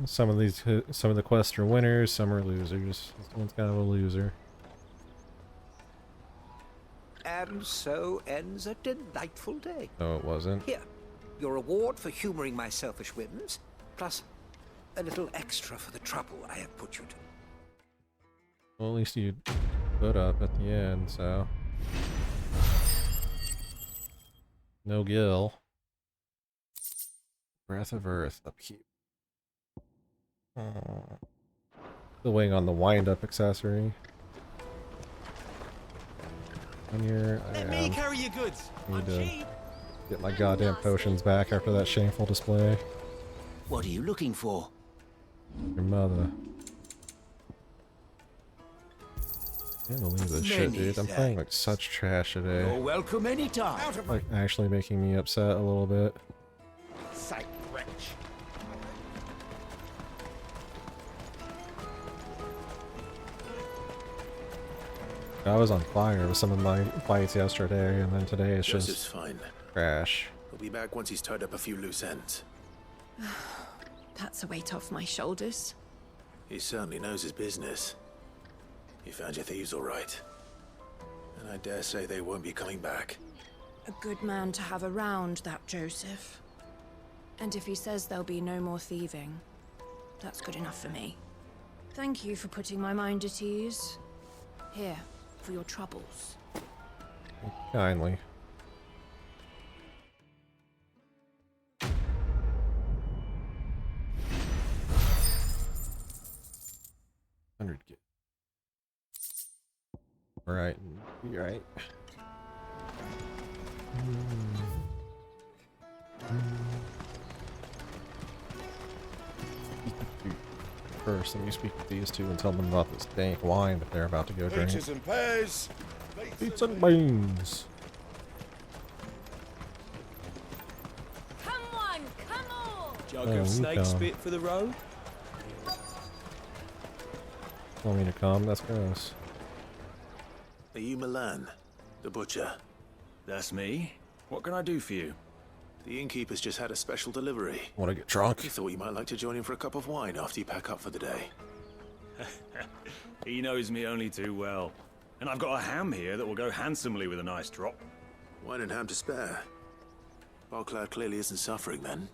Some of the quests are winners, some are losers. This one's kind of a loser. And so ends a delightful day. No, it wasn't. Here, your reward for humoring my selfish whims, plus a little extra for the trouble I have put you to. Well, at least you put up at the end, so. No Gil. Breath of Earth, upkeep. Still waiting on the wind-up accessory. On here, Let me carry your goods. Need to get my goddamn potions back after that shameful display. What are you looking for? Your mother. Can't believe this shit, dude. I'm playing like such trash today. You're welcome anytime. Like actually making me upset a little bit. Sight wretch. I was on fire with some of my fights yesterday, and then today it's Joseph's just fine. trash. He'll be back once he's tied up a few loose ends. That's a weight off my shoulders. He certainly knows his business. You found your thieves all right. And I dare say they won't be coming back. A good man to have around, that Joseph. And if he says there'll be no more thieving, that's good enough for me. Thank you for putting my mind at ease. Here, for your troubles. Kindly. $100. Right, you're right. First, let me speak with these two and tell them about this dank wine that they're about to go drink. Peaches and pears. Beets and beans. Come on, come on! Jug Oh, of snake come. spit for the road. Want me to come? That's gross. Are you Milan, the butcher? That's me. What can I do for you? The innkeeper's just had a special delivery. Want to get drunk? He thought you might like to join him for a cup of wine after you pack up for the day. He knows me only too well. And I've got a ham here that will go handsomely with a nice drop. Wine and ham to spare. Barclad clearly isn't suffering then.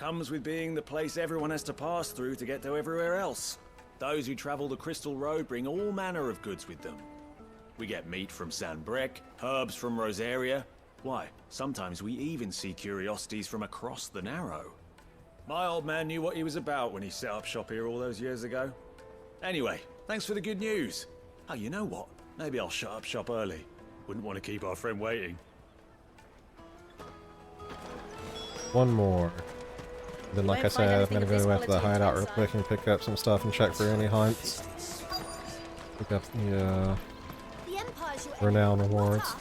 comes with being the place everyone has to pass through to get to everywhere else. Those who travel the Crystal Road bring all manner of goods with them. We get meat from San Brec, herbs from Rosaria. Why, sometimes we even see curiosities from across the Narrow. My old man knew what he was about when he set up shop here all those years ago. Anyway, thanks for the good news. Oh, you know what? Maybe I'll shut up shop early. Wouldn't want to keep our friend waiting. One more. Then, like I said, I'm gonna go back to the hideout real quick and pick up some stuff and check for any hunts. Pick up the renown rewards.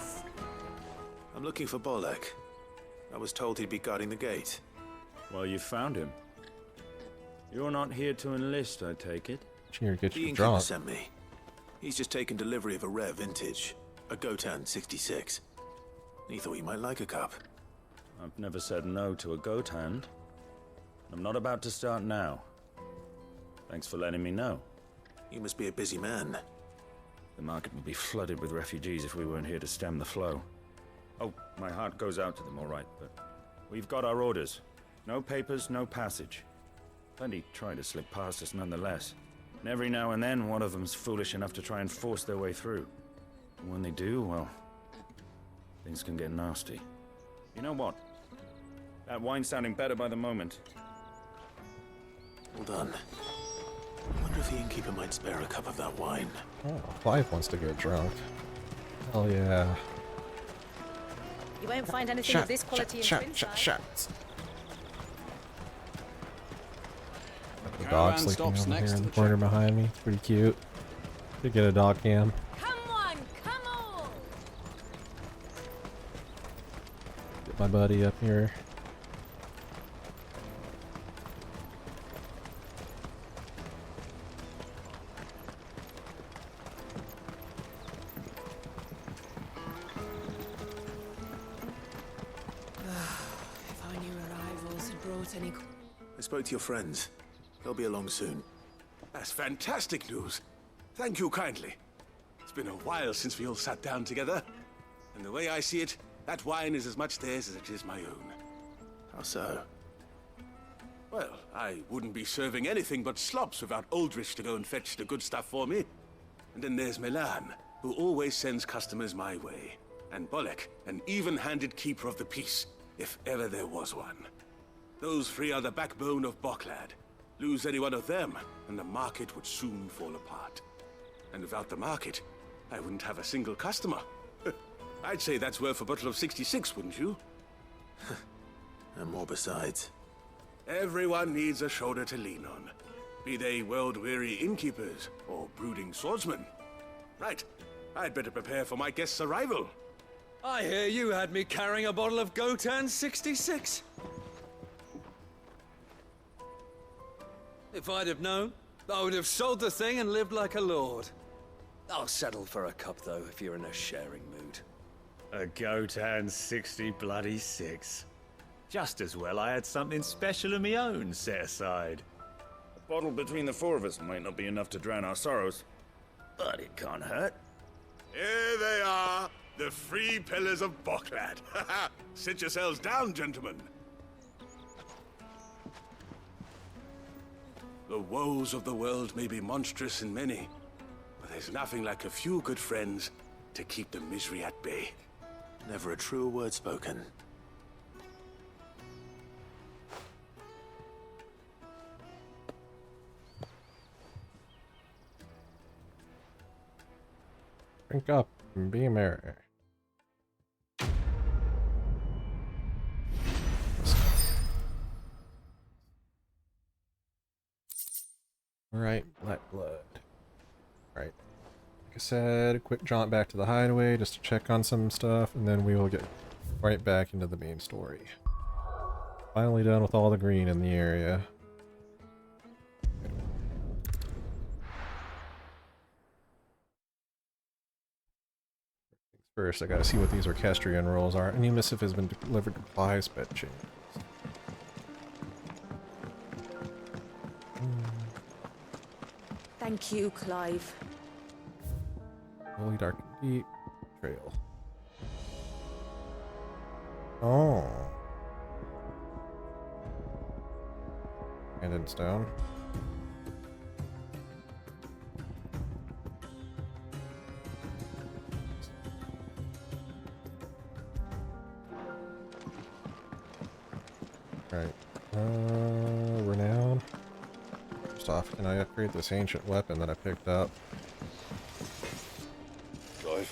I'm looking for Bolek. I was told he'd be guarding the gate. Well, you found him. You're not here to enlist, I take it? Here, get The your innkeeper drop. sent me. He's just taken delivery of a rare vintage, a Gotan 66. He thought you might like a cup. I've never said no to a goat hand. I'm not about to start now. Thanks for letting me know. You must be a busy man. The market would be flooded with refugees if we weren't here to stem the flow. Oh, my heart goes out to them, all right, but we've got our orders. No papers, no passage. Plenty try to slip past us nonetheless. And every now and then, one of them's foolish enough to try and force their way through. And when they do, well, things can get nasty. You know what? That wine's sounding better by the moment. Hold on. I wonder if the innkeeper might spare a cup of that wine. Oh, Clive wants to get drunk. Hell yeah. You won't find anything of this quality in Twinside. The dog sleeping over here in the corner behind me. It's pretty cute. Could get a dog cam. Come on, come on! Get my buddy up here. If our new arrivals had brought any... I spoke to your friends. They'll be along soon. That's fantastic news. Thank you kindly. It's been a while since we all sat down together. And the way I see it, that wine is as much theirs as it is my own. How so? Well, I wouldn't be serving anything but slops without Aldrich to go and fetch the good stuff for me. And then there's Milan, who always sends customers my way. And Bolek, an even-handed keeper of the peace, if ever there was one. Those three are the backbone of Boklad. Lose any one of them, and the market would soon fall apart. And without the market, I wouldn't have a single customer. I'd say that's worth a bottle of 66, wouldn't you? And more besides. Everyone needs a shoulder to lean on. Be they world-weary innkeepers or brooding swordsmen. Right, I'd better prepare for my guest's arrival. I hear you had me carrying a bottle of Gotan 66. If I'd have known, I would have sold the thing and lived like a lord. I'll settle for a cup, though, if you're in a sharing mood. A Gotan 66. Just as well I had something special of my own set aside. A bottle between the four of us might not be enough to drown our sorrows, but it can't hurt. Here they are, the three pillars of Boklad. Sit yourselves down, gentlemen. The woes of the world may be monstrous and many, but there's nothing like a few good friends to keep the misery at bay. Never a truer word spoken. Drink up and be merry. Alright, Black Blood. Alright. Like I said, a quick jaunt back to the hideaway just to check on some stuff, and then we will get right back into the main story. Finally done with all the green in the area. First, I gotta see what these Orchestrion rolls are. A new missive has been delivered to Clive's bedchamber. Thank you, Clive. Holy Dark and Deep Trail. Oh. And in stone. Right. Renown. First off, can I upgrade this ancient weapon that I picked up? Clive.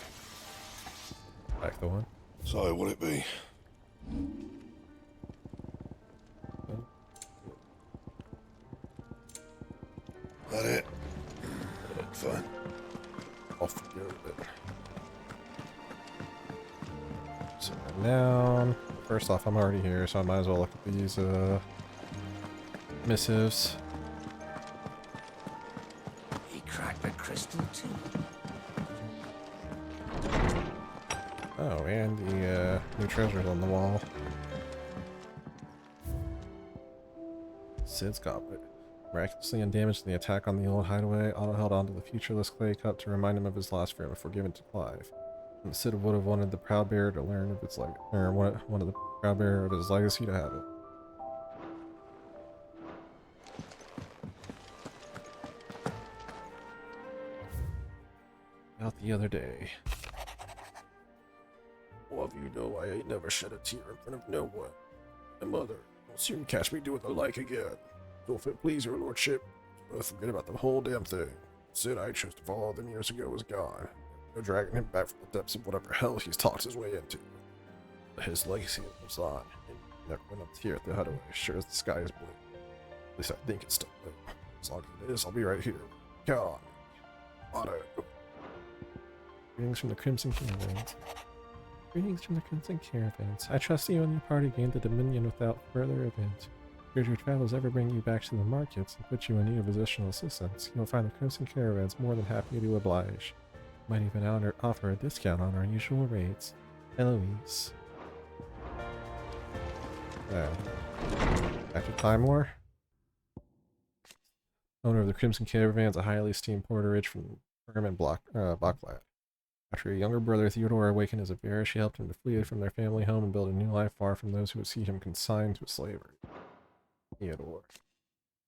Back the one. So, will it be? That it? Fine. Off we go with it. So renown. First off, I'm already here, so I might as well look at these missives. He cracked a crystal too. Oh, and the new treasures on the wall. Sid's goblet. Miraculously undamaged in the attack on the old hideaway, Otto held onto the featureless clay cup to remind him of his last friend before giving it to Clive. And Sid would have wanted the proud bearer to learn of its one of the proud bearer of his legacy to have it. Out the other day. All of you know I ain't never shed a tear in front of no one. My mother will soon catch me doing the like again. So if it please your lordship, forget about the whole damn thing. Sid I chose to follow them years ago is gone. They're dragging him back from the depths of whatever hell he's talked his way into. His legacy lives on, and never went up here at the hideaway, sure as the sky is blue. At least I think it's still blue. As long as it is, I'll be right here. Count on me. Otto. Greetings from the Crimson Caravans. Greetings from the Crimson Caravans. I trust you and your party gained the Dominion without further event. Should your travels ever bring you back to the markets and put you in need of additional assistance, you'll find the Crimson Caravans more than happy to oblige. Might even offer a discount on our usual rates. Eloise. Back to Time War. Owner of the Crimson Caravans, a highly esteemed porterage from Herman Bocklad. After a younger brother, Theodore, awakened as a bear, she helped him to flee from their family home and build a new life far from those who would see him consigned to slavery. Theodore.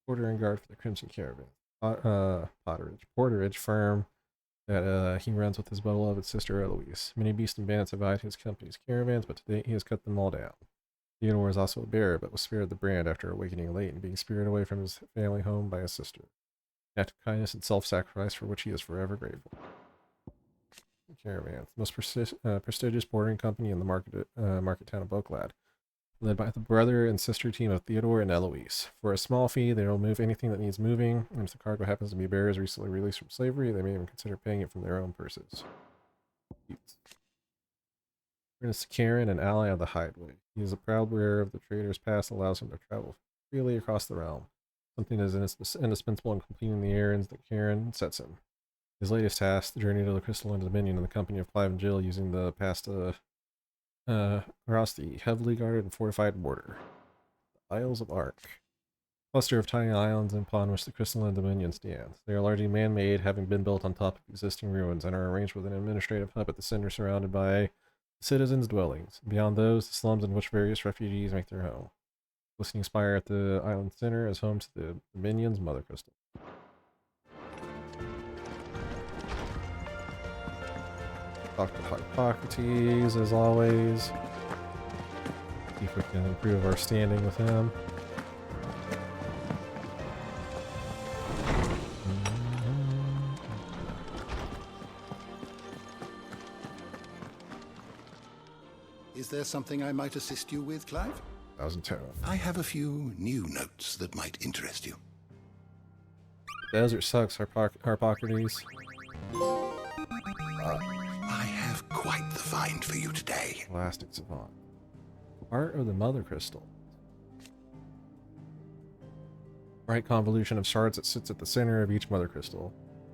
Porter and guard for the Crimson Caravan. Porterage firm that he runs with his beloved sister Eloise. Many beasts and bandits have eyed his company's caravans, but today he has cut them all down. Theodore is also a bearer, but was spared the brand after awakening late and being spirited away from his family home by his sister. An act of kindness and self-sacrifice for which he is forever grateful. Caravans, the most prestigious bordering company in the market town of Bocklad, led by the brother and sister team of Theodore and Eloise. For a small fee, they will move anything that needs moving, and if the cargo happens to be bearers recently released from slavery, they may even consider paying it from their own purses. Ernest Karen, an ally of the Hideaway. He is a proud bearer of the trader's pass that allows him to travel freely across the realm, something that is indispensable in completing the errands that Karen sets him. His latest task, the journey to the Crystal Dominion in the company of Clive and Jill, using the pass to across the heavily guarded and fortified border. The Isles of Ark. Cluster of tiny islands upon which the Crystal Dominion stands. They are largely man-made, having been built on top of existing ruins, and are arranged with an administrative hub at the center surrounded by citizens' dwellings. Beyond those, the slums in which various refugees make their home. The glistening spire at the island center is home to the Dominion's Mother Crystal. Talk to Hippocrates, as always. See if we can improve our standing with him. Is there something I might assist you with, Clive? 1010. I have a few new notes that might interest you. Desert sucks, Hippocrates. I have quite the find for you today. Elastic Savant. Heart of the Mother Crystal. Bright convolution of shards that sits at the center of each Mother Crystal.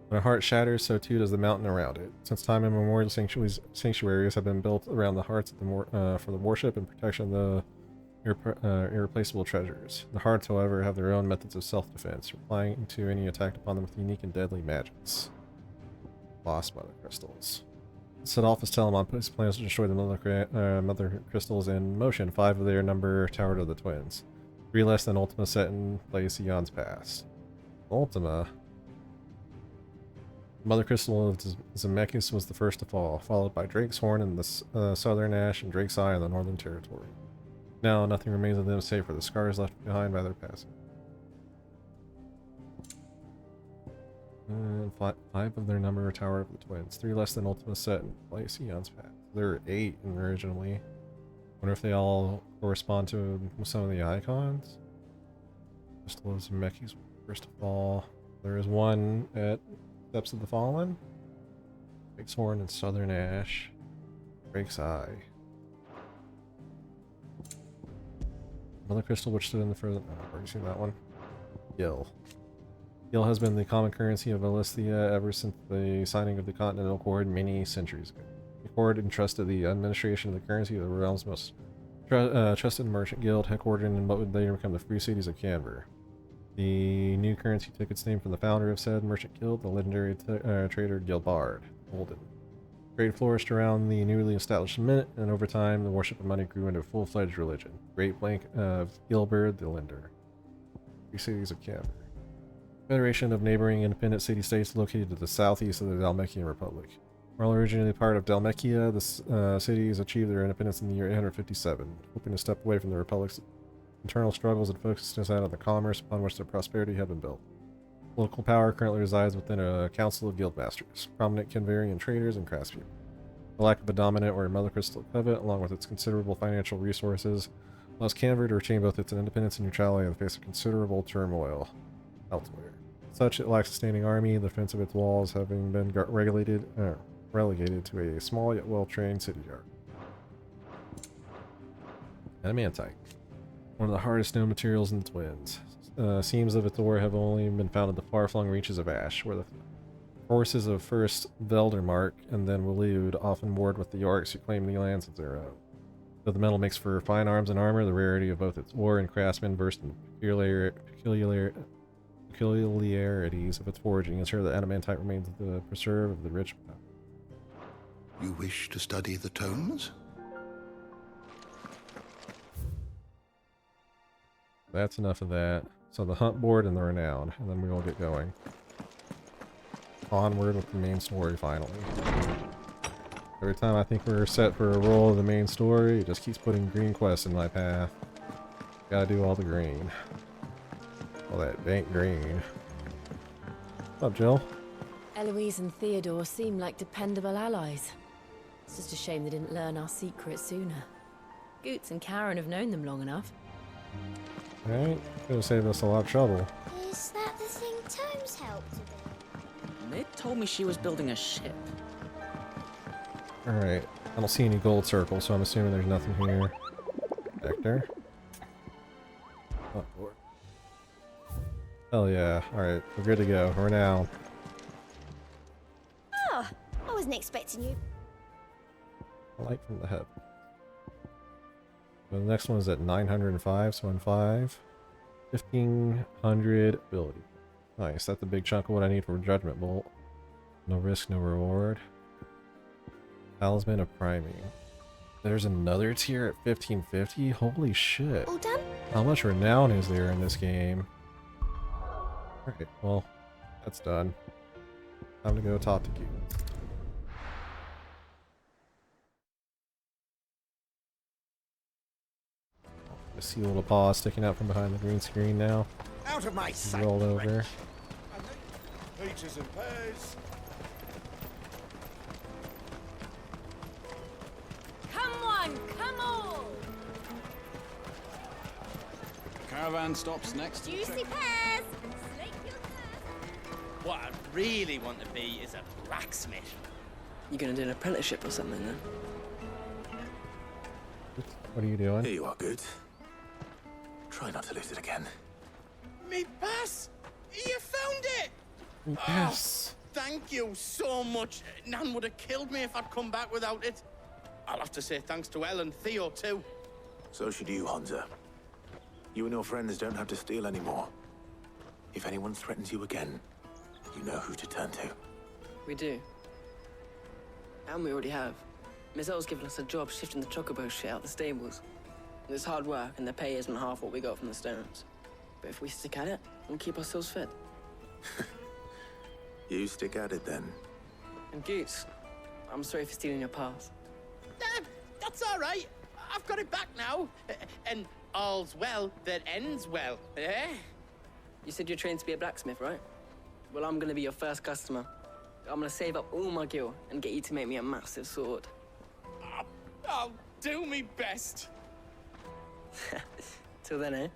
When a heart shatters, so too does the mountain around it. Since time immemorial, sanctuaries have been built around the hearts of for the worship and protection of the irreplaceable treasures. The hearts, however, have their own methods of self-defense, replying to any attack upon them with unique and deadly magics. Lost Mother Crystals. Sedalphus Telamon puts plans to destroy the Mother Crystals in motion. 5 of their number tower to the twins. 3 less than Ultima set in place eons past. Ultima. Mother Crystal of Zemeckis was the first to fall, followed by Drake's Horn in the southern Ash and Drake's Eye in the northern territory. Now nothing remains of them save for the scars left behind by their passing. And 5 of their number are Tower of the Twins. 3 less than Ultima set in place eons past. There were 8 originally. Wonder if they all correspond to some of the icons. Crystal of Zemeckis first to fall. There is one at Steps of the Fallen. Drake's Horn and Southern Ash. Drake's Eye. Mother Crystal, which stood in the further. Oh, I've already seen that one. Gil. Gil has been the common currency of Alisthea ever since the signing of the Continental Accord many centuries ago. The Accord entrusted the administration of the currency of the realm's most trusted merchant guild, headquartered in what would later become the Free Cities of Canver. The new currency took its name from the founder of said merchant guild, the legendary trader Gilbard Holden. Trade flourished around the newly established mint, and over time the worship of money grew into a full-fledged religion. Great Blank of Gilbert the Lender. Free Cities of Canver. Federation of neighboring independent city-states located to the southeast of the Dalmekian Republic. While originally part of Dalmekia, the cities achieved their independence in the year 857, hoping to step away from the Republic's internal struggles and focus instead on the commerce upon which their prosperity had been built. Local power currently resides within a council of guildmasters, prominent Canvarian traders and craftspeople. The lack of a dominant or Mother Crystal covet, along with its considerable financial resources, allows Canver to retain both its independence and neutrality in the face of considerable turmoil elsewhere. Such, it lacks a standing army, the defense of its walls having been relegated to a small yet well-trained city guard. Adamantite. One of the hardest known materials in the Twins. Seams of its ore have only been found in the far-flung reaches of Ash, where the forces of first Veldermark and then Waloed often warred with the Yorks who claimed the lands as their own. Though the metal makes for fine arms and armor, the rarity of both its ore and craftsmen versed in peculiarities of its forging ensure that adamantite remains the preserve of the rich. You wish to study the tomes? That's enough of that. So the hunt board and the renown, and then we will get going. Onward with the main story finally. Every time I think we're set for a roll of the main story, it just keeps putting green quests in my path. Gotta do all the green. All that dank green. What's up, Jill? Eloise and Theodore seem like dependable allies. It's just a shame they didn't learn our secret sooner. Goetz and Karen have known them long enough. Right? Gonna save us a lot of trouble. Is that the thing tomes helped a bit? They told me she was building a ship. Alright. I don't see any gold circles, so I'm assuming there's nothing here. Vector. Oh, Lord. Hell yeah. Alright, we're good to go. We're now. Oh, I wasn't expecting you. Light from the head. So the next one is at 905, so in 5. 1500 ability. Nice, that's a big chunk of what I need for Judgment Bolt. No risk, no reward. Talisman of Priming. There's another tier at 1550? Holy shit. All done? How much renown is there in this game? Alright, well, that's done. Time to go talk to you. I see a little paw sticking out from behind the green screen now. Out of my sight. Roll over. Peaches and pears. Come on, come on! Caravan stops next to the Juicy check- pears! What I really want to be is a blacksmith. You gonna do an apprenticeship or something then? What are you doing? Here you are, good. Try not to lose it again. Me pass! You found it! Yes. Oh, thank you so much. Nan would have killed me if I'd come back without it. I'll have to say thanks to Elle and Theo too. So should you, Hansa. You and your friends don't have to steal anymore. If anyone threatens you again, you know who to turn to. We do. And we already have. Miss L's given us a job shifting the chocobo shit out the stables. It's hard work, and the pay isn't half what we got from the stones. But if we stick at it and keep ourselves fit. You stick at it then. And Goetz, I'm sorry for stealing your pass. That's all right. I've got it back now. And all's well that ends well, eh? You said you're trained to be a blacksmith, right? Well, I'm gonna be your first customer. I'm gonna save up all my gil and get you to make me a massive sword. I'll do me best. Till then, eh?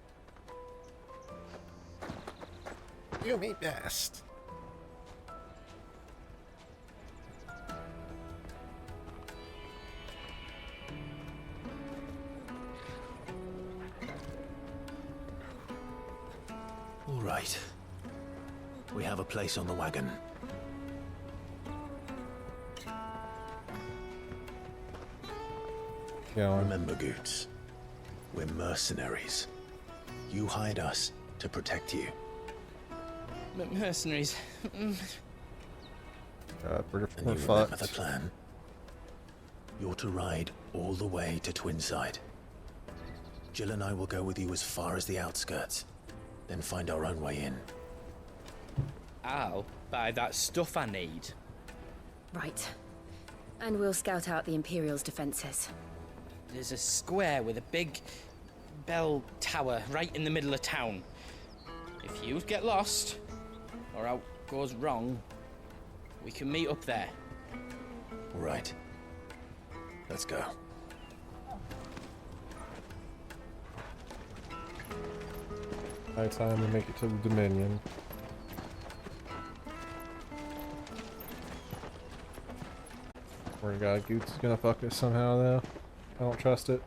Do me best. All right. We have a place on the wagon. Yeah. Remember, Goetz, we're mercenaries. You hired us to protect you. Mercenaries. We're Remember fucked. the plan? You're to ride all the way to Twinside. Jill and I will go with you as far as the outskirts, then find our own way in. I'll buy that stuff I need. Right. And we'll scout out the Imperial's defenses. There's a square with a big bell tower right in the middle of town. If you get lost, or out goes wrong, we can meet up there. All right. Let's go. High time to make it to the Dominion. Swear to God, Goetz is gonna fuck us somehow though. I don't trust it.